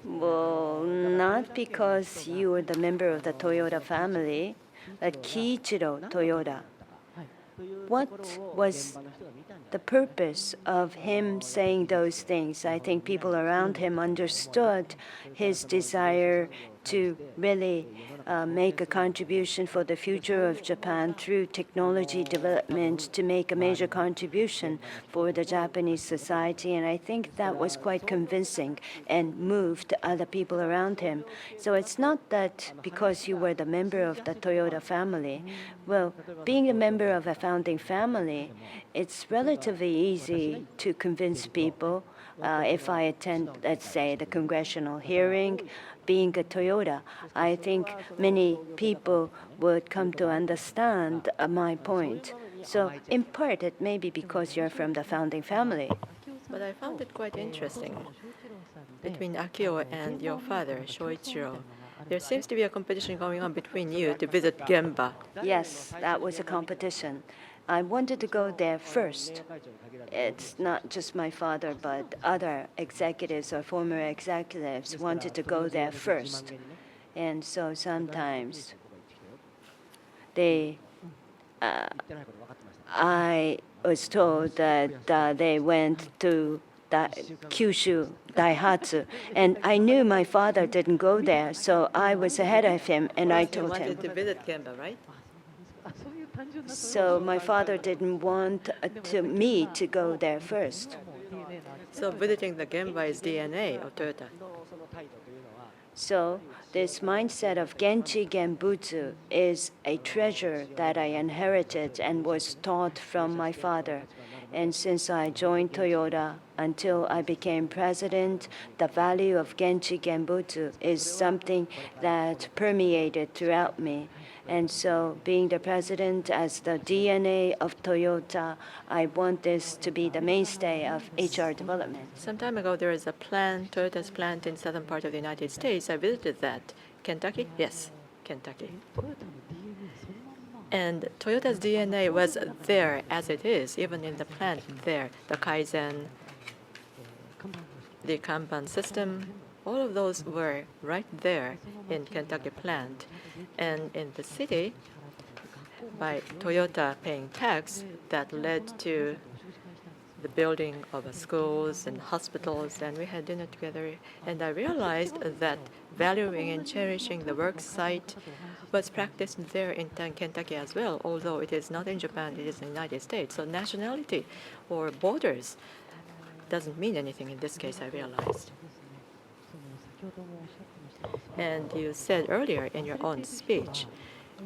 Well, not because you were the member of the Toyota family, but Kiichiro Toyoda. What was the purpose of him saying those things? I think people around him understood his desire to really make a contribution for the future of Japan through technology development, to make a major contribution for the Japanese society. And I think that was quite convincing and moved other people around him. So it's not that because you were the member of the Toyota family. Well, being a member of a founding family, it's relatively easy to convince people. If I attend, let's say, the congressional hearing, being a Toyota, I think many people would come to understand my point. So in part, it may be because you're from the founding family. But I found it quite interesting. Between Akio and your father, Shoichiro, there seems to be a competition going on between you to visit Gemba. Yes, that was a competition. I wanted to go there first. It's not just my father, but other executives or former executives wanted to go there first. And so sometimes I was told that they went to Kyushu Daihatsu, and I knew my father didn't go there, so I was ahead of him, and I You told him. wanted to visit Gemba, right? So my father didn't want me to go there first. So visiting the Gemba is DNA of Toyota. So this mindset of Genchi Genbutsu is a treasure that I inherited and was taught from my father. And since I joined Toyota until I became president, the value of Genchi Genbutsu is something that permeated throughout me. And so, being the president as the DNA of Toyota, I want this to be the mainstay of HR development. Some time ago, there is a plant, Toyota's plant in southern part of the United States. I visited that. Kentucky? Yes, Kentucky. And Toyota's DNA was there as it is, even in the plant there. The Kaizen, the Kanban system, all of those were right there in Kentucky plant. And in the city, by Toyota paying tax, that led to the building of schools and hospitals, and we had dinner together. And I realized that valuing and cherishing the work site was practiced there in Kentucky as well, although it is not in Japan, it is in the United States. So nationality or borders doesn't mean anything in this case, I realized. And you said earlier in your own speech,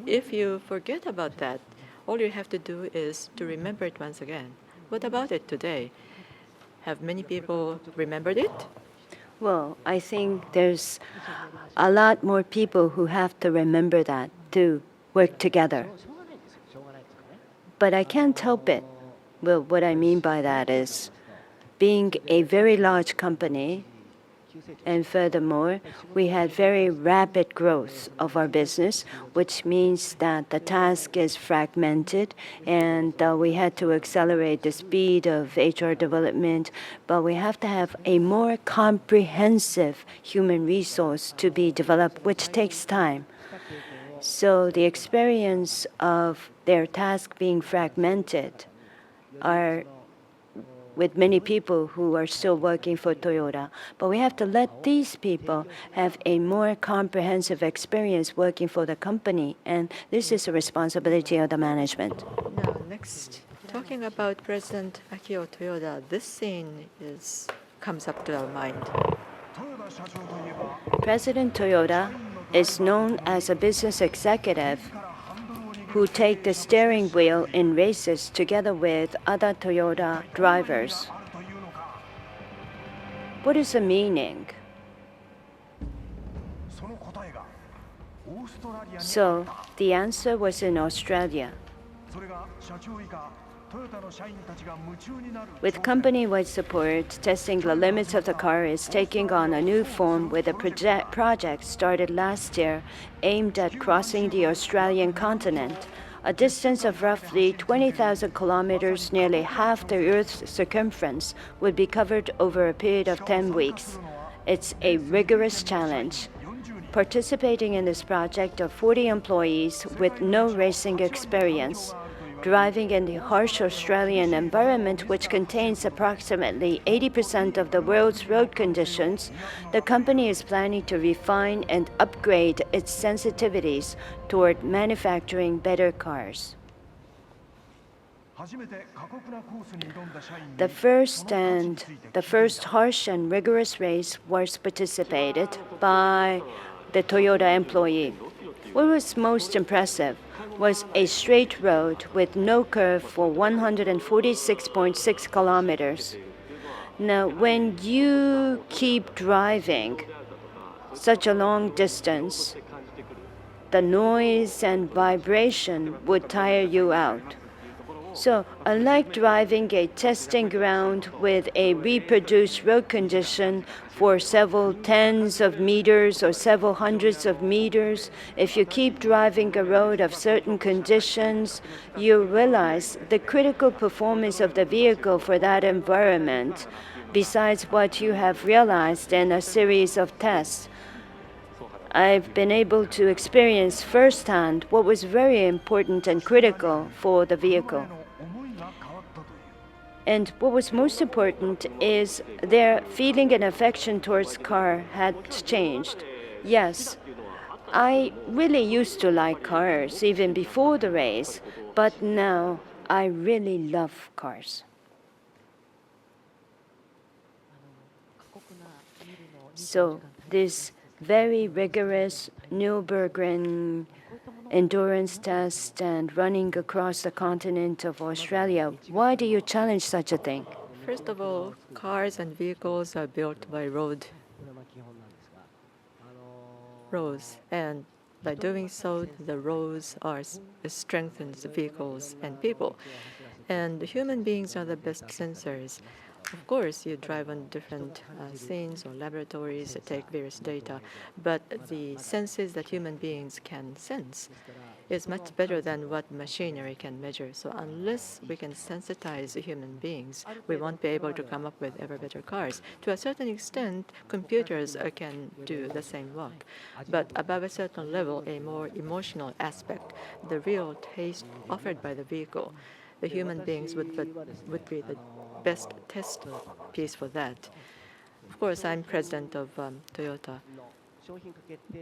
if you forget about that, all you have to do is to remember it once again. What about it today? Have many people remembered it? Well, I think there's a lot more people who have to remember that to work together. But I can't help it. Well, what I mean by that is being a very large company, and furthermore, we had very rapid growth of our business, which means that the task is fragmented, and we had to accelerate the speed of HR development, but we have to have a more comprehensive human resource to be developed, which takes time. So the experience of their task being fragmented are with many people who are still working for Toyota. But we have to let these people have a more comprehensive experience working for the company, and this is a responsibility of the management. Now, next, talking about President Akio Toyoda, this scene comes up to our mind. President Toyoda is known as a business executive who take the steering wheel in races together with other Toyota drivers. What is the meaning? So the answer was in Australia. With company-wide support, testing the limits of the car is taking on a new form with a project started last year aimed at crossing the Australian continent, a distance of roughly 20,000 kilometers, nearly half the Earth's circumference, would be covered over a period of 10 weeks. It's a rigorous challenge. Participating in this project are 40 employees with no racing experience. Driving in the harsh Australian environment, which contains approximately 80% of the world's road conditions, the company is planning to refine and upgrade its sensitivities toward manufacturing better cars. The first harsh and rigorous race was participated by the Toyota employee. What was most impressive was a straight road with no curve for 146.6 kilometers. Now, when you keep driving such a long distance, the noise and vibration would tire you out. So, unlike driving a testing ground with a reproduced road condition for several tens of meters or several hundreds of meters, if you keep driving a road of certain conditions, you realize the critical performance of the vehicle for that environment, besides what you have realized in a series of tests. I've been able to experience firsthand what was very important and critical for the vehicle. And what was most important is their feeling and affection towards car had changed. Yes, I really used to like cars even before the race, but now I really love cars. So this very rigorous Nürburgring endurance test and running across the continent of Australia, why do you challenge such a thing? First of all, cars and vehicles are built by roads, and by doing so, the roads strengthens the vehicles and people. And human beings are the best sensors. Of course, you drive on different scenes or laboratories, take various data, but the senses that human beings can sense is much better than what machinery can measure. So unless we can sensitize human beings, we won't be able to come up with ever better cars. To a certain extent, computers can do the same work. But above a certain level, a more emotional aspect, the real taste offered by the vehicle, the human beings would be the best test piece for that. Of course, I'm president of Toyota,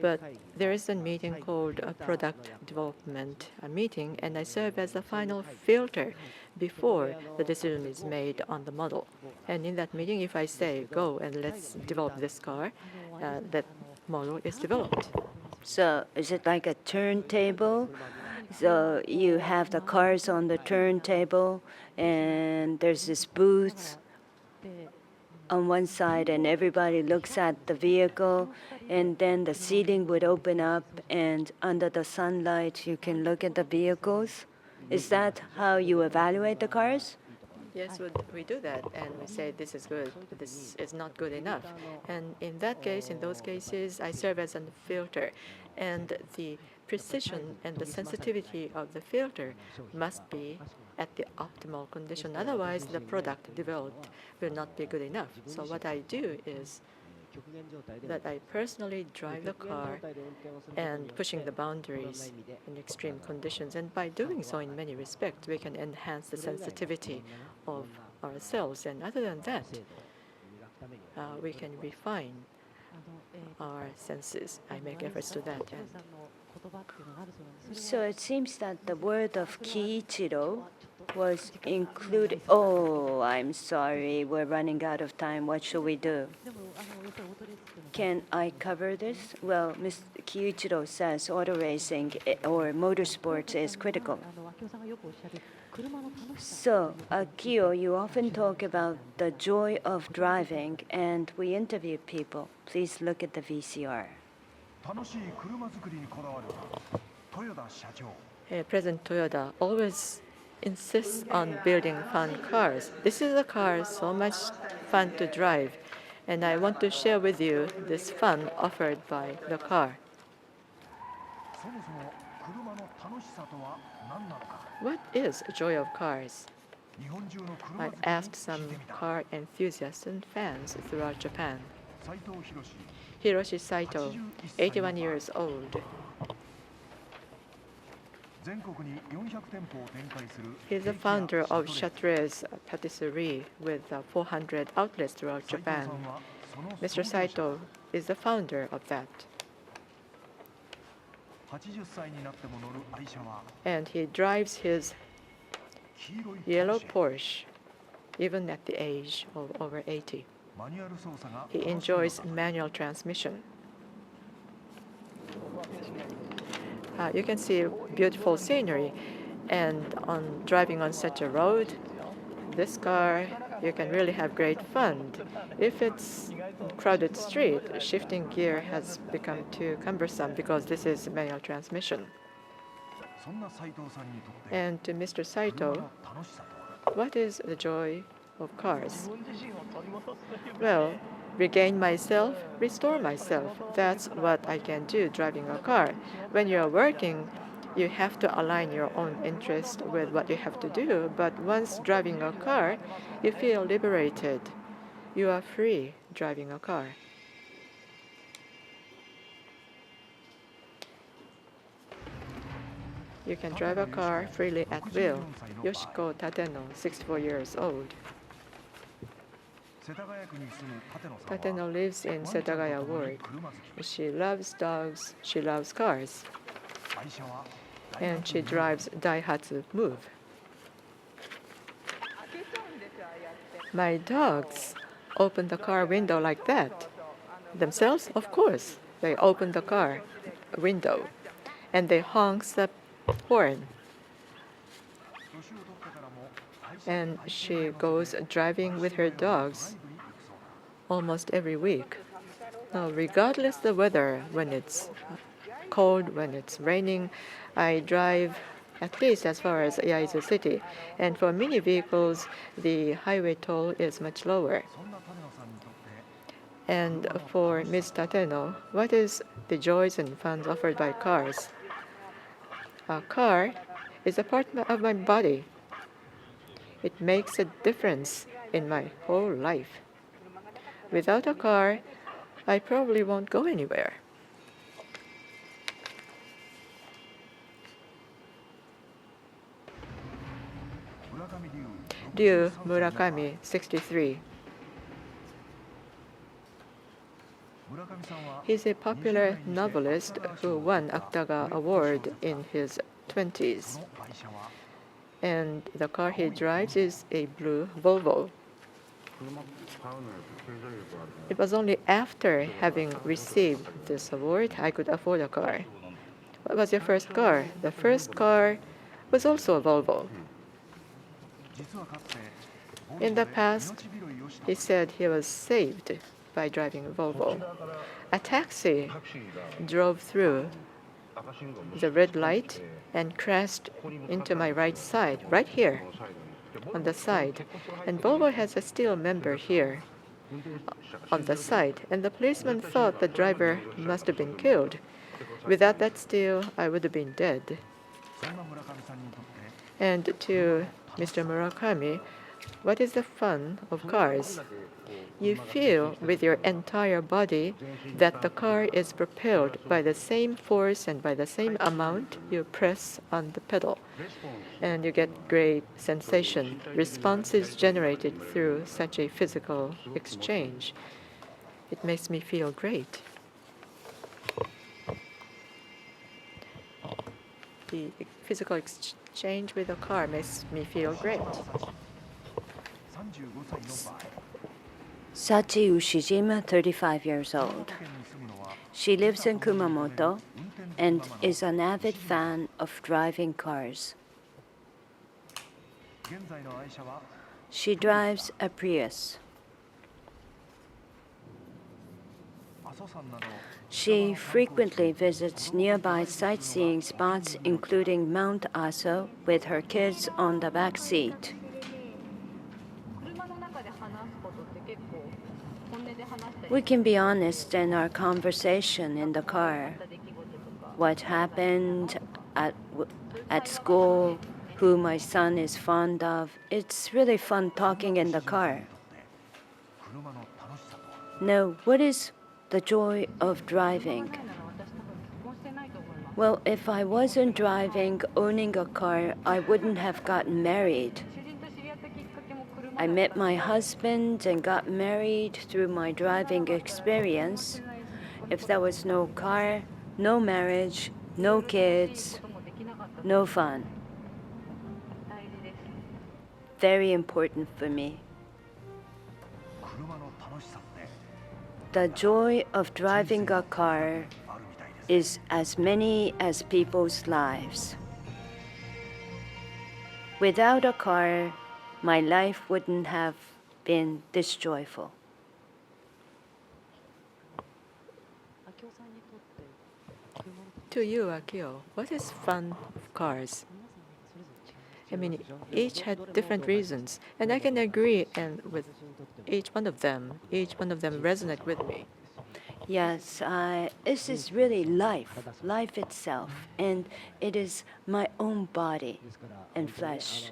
but there is a meeting called a product development meeting, and I serve as the final filter before the decision is made on the model. And in that meeting, if I say, go and let's develop this car, that model is developed. So is it like a turntable? So you have the cars on the turntable, and there's this booth on one side, and everybody looks at the vehicle, and then the ceiling would open up, and under the sunlight, you can look at the vehicles. Is that how you evaluate the cars? Yes, we do that, and we say this is good, this is not good enough. And in those cases, I serve as a filter, and the precision and the sensitivity of the filter must be at the optimal condition. Otherwise, the product developed will not be good enough. So what I do is that I personally drive the car and pushing the boundaries in extreme conditions. And by doing so, in many respects, we can enhance the sensitivity of ourselves. And other than that, we can refine our senses. I make efforts to that end. So it seems that the word of Kiichiro was included. Oh, I'm sorry, we're running out of time. What should we do? Can I cover this? Well, Mr. Kiichiro says auto racing or motorsports is critical. So, Akio, you often talk about the joy of driving, and we interview people. Please look at the VCR. President Toyoda always insists on building fun cars. This is a car so much fun to drive, and I want to share with you this fun offered by the car. What is joy of cars? I asked some car enthusiasts and fans throughout Japan. Hiroshi Saito, 81 years old. He's the founder of Chatre's Patisserie with 400 outlets throughout Japan. Mr. Saito is the founder of that. And he drives his yellow Porsche even at the age of over 80. He enjoys manual transmission. You can see beautiful scenery, and on driving on such a road, this car, you can really have great fun. If it's a crowded street, shifting gear has become too cumbersome because this is manual transmission. And to Mr. Saito, what is the joy of cars? Well, regain myself, restore myself. That's what I can do driving a car. When you're working, you have to align your own interest with what you have to do. But once driving a car, you feel liberated. You are free driving a car. You can drive a car freely at will. Yoshiko Tateno, 64 years old. 世田谷区に住む立野さんは Tateno lives in Setagaya Ward. She loves dogs, she loves cars, 愛車は and she drives Daihatsu Move. My dogs open the car window like that. Themselves, of course. They open the car window and they honk the horn. 年を取ってからも愛車 And she goes driving with her dogs almost every week. Now, regardless the weather, when it's cold, when it's raining, I drive at least as far as Yaizu City. And for mini vehicles, the highway toll is much lower. そんな立野さんにとって And for Ms. Tateno, what is the joys and fun offered by cars? A car is a part of my body. It makes a difference in my whole life. Without a car, I probably won't go anywhere. Ryu Murakami, 63. 村上さんは He's a popular novelist who won Akutaga Award in his 20s. の愛車は And the car he drives is a blue Volvo. It was only after having received this award I could afford a car. What was your first car? The first car was also a Volvo. 実はかつて In the past, 命拾いをした he said he was saved by driving a Volvo. A taxi drove through the red light and crashed into my right side, right here on the side. And Volvo has a steel member here on the side. And the policeman thought the driver must have been killed. Without that steel, I would have been dead. そんな村上さんにとって And to Mr. Murakami, what is the fun of cars? You feel with your entire body that the car is propelled by the same force and by the same amount you press on the pedal. And you get great sensation. Response is generated through such a physical exchange. It makes me feel great. The physical exchange with a car makes me feel great. 35歳の場合 Sachi Ushijima, 35 years 長 old. 野県に住むのは She lives in Kumamoto 運転 and 車 is an avid fan of driving cars. 現在の愛車は She drives a Prius. 阿蘇山など She frequently visits nearby sightseeing spots, including Mount Aso, with her kids on the back seat. 車の中で話すことって結構本音で話したり We can be honest in our conversation in the car. した出来事とか What happened at school, who my son is fond of. It's really fun talking in the car. 車の楽しさとは Now, what is the joy of driving? ないなら私多分結婚してないと思います Well, if I wasn't driving, owning a car, I wouldn't have gotten married. 主人と知り合ったきっかけも車 I だ met my husband and got married through my driving experience. If there was no car, no marriage, no kids, こともできなかった no fun. 大事です Very important for me. 車の楽しさって The joy of driving a car あるみたいです is as many as people's lives. Without a car, my life wouldn't have been this joyful. 明夫さんにとって車の To you, Akio, what is fun of cars? 皆さんねそれぞれ違う I mean, each had different reasons, and I can agree and with each one of them. Each one of them resonate with me. Yes, this is really life, life itself, and it is my own body ですから and flesh.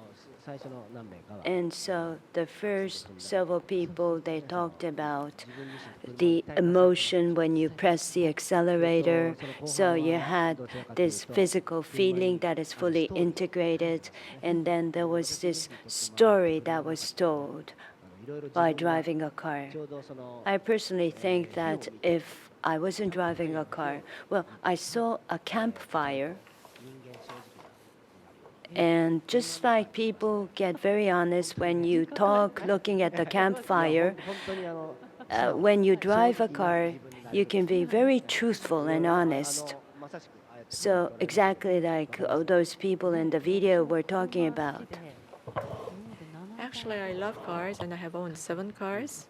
And so the first several people, they talked about the emotion when you press the accelerator. So you had this physical feeling that is fully integrated. And then there was this story that was told by driving a car. I personally think that if I wasn't driving a car, well, I saw a campfire. And just like people get very honest when you talk looking at the campfire, when you drive a car, you can be very truthful and honest. So exactly like those people in the video were talking about. Actually, I love cars and I have owned 7 cars.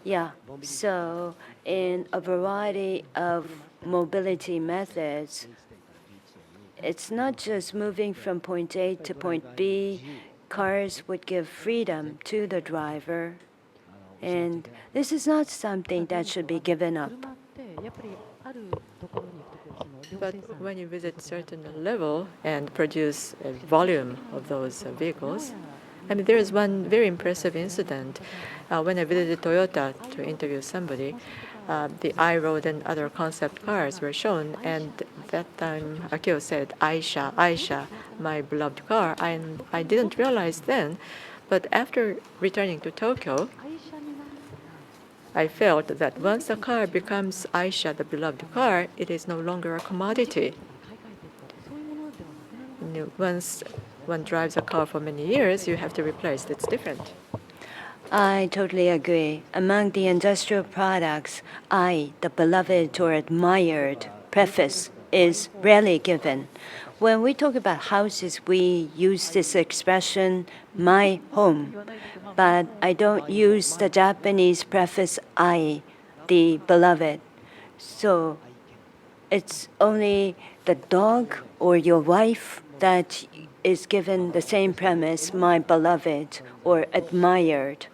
Yeah, so in a variety of mobility methods, it's not just moving from point A to point B. Cars would give freedom to the driver, and this is not something that should be given up. But when you visit certain level and produce a volume of those vehicles, I mean, there is one very impressive incident. When I visited Toyota to interview somebody, the I-Road and other concept cars were shown, and that time Akio said, Aisha, Aisha, my beloved car. And I didn't realize then, but after returning to Tokyo, I felt that once a car becomes Aisha, the beloved car, it is no longer a commodity. Once one drives a car for many years, you have to replace it. It's different. I totally agree. Among the industrial products, the beloved or admired preface is rarely given. When we talk about houses, we use this expression, my home. But I don't use the Japanese preface, the beloved. So it's only the dog or your wife that is given the same premise, my beloved or admired.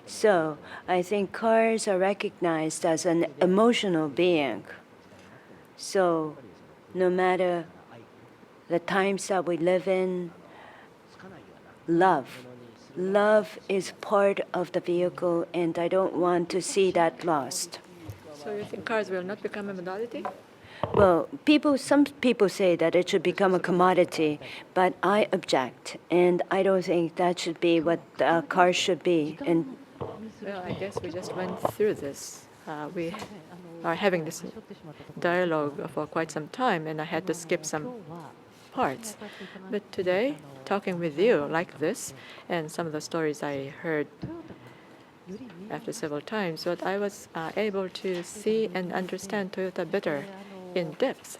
So I think cars are recognized as an emotional being. So no matter the times that we live in, love is part of the vehicle, and I don't want to see that lost. So you think cars will not become a modality? Well, some people say that it should become a commodity, but I object, and I don't think that should be what cars should be. And well, I guess we just went through this. We are having this dialogue for quite some time, and I had to skip some parts. But today, talking with you like this, and some of the stories I heard after several times, but I was able to see and understand Toyota better in depth.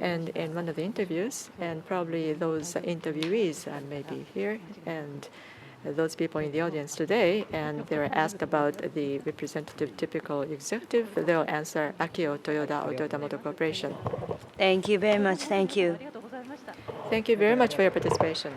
And in one of the interviews, and probably those interviewees may be here, and those people in the audience today, and they were asked about the representative typical executive, they'll answer Akio Toyoda of Toyota Motor Corporation. thank you very much. Thank you. Thank you very much for your participation.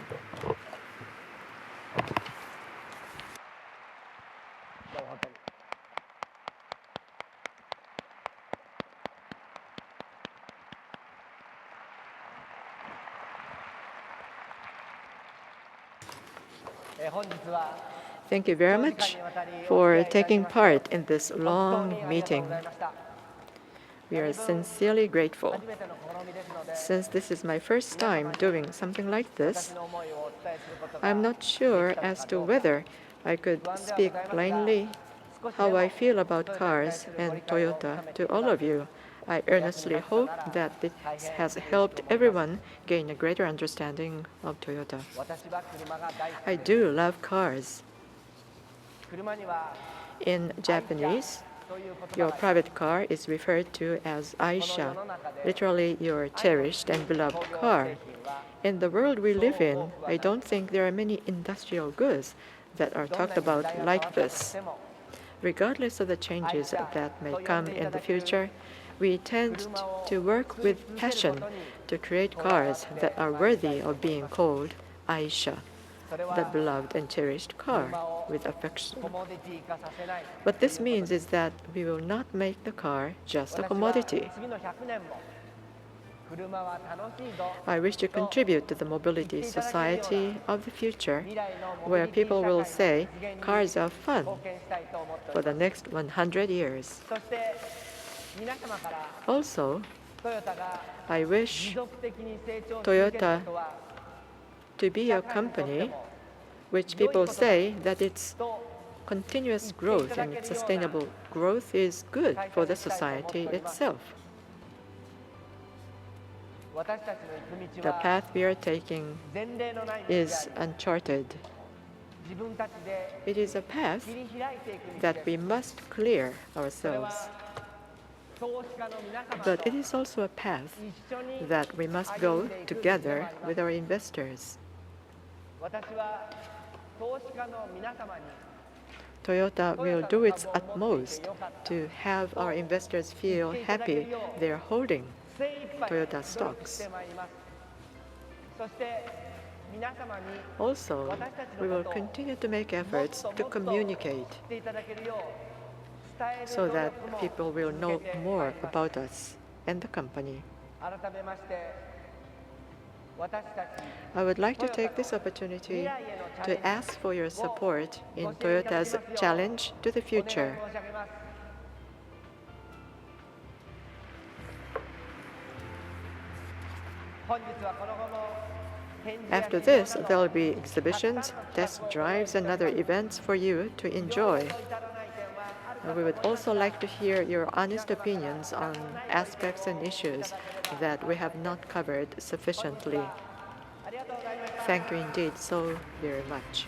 Thank you very much for taking part in this long meeting. We are sincerely grateful. Since this is my first time doing something like this, I'm not sure as to whether I could speak plainly how I feel about cars and Toyota to all of you. I earnestly hope that it has helped everyone gain a greater understanding of Toyota. I do love cars. In Japanese, your private car is referred to as Aisha, literally your cherished and beloved car. In the world we live in, I don't think there are many industrial goods that are talked about like this. Regardless of the changes that may come in the future, we tend to work with passion to create cars that are worthy of being called Aisha, the beloved and cherished car with affection. What this means is that we will not make the car just a commodity. I wish to contribute to the mobility society of the future, where people will say cars are fun for the next 100 years. Also, I wish Toyota to be a company which people say that its continuous growth and its sustainable growth is good for the society itself. The path we are taking is uncharted. It is a path that we must clear ourselves. But it is also a path that we must go together with our investors. Toyota will do its utmost to have our investors feel happy they're holding Toyota stocks. Also, we will continue to make efforts to communicate so that people will know more about us and the company. I would like to take this opportunity to ask for your support in Toyota's challenge to the future. After this, there will be exhibitions, test drives, and other events for you to enjoy. We would also like to hear your honest opinions on aspects and issues that we have not covered sufficiently. Thank you indeed so very much.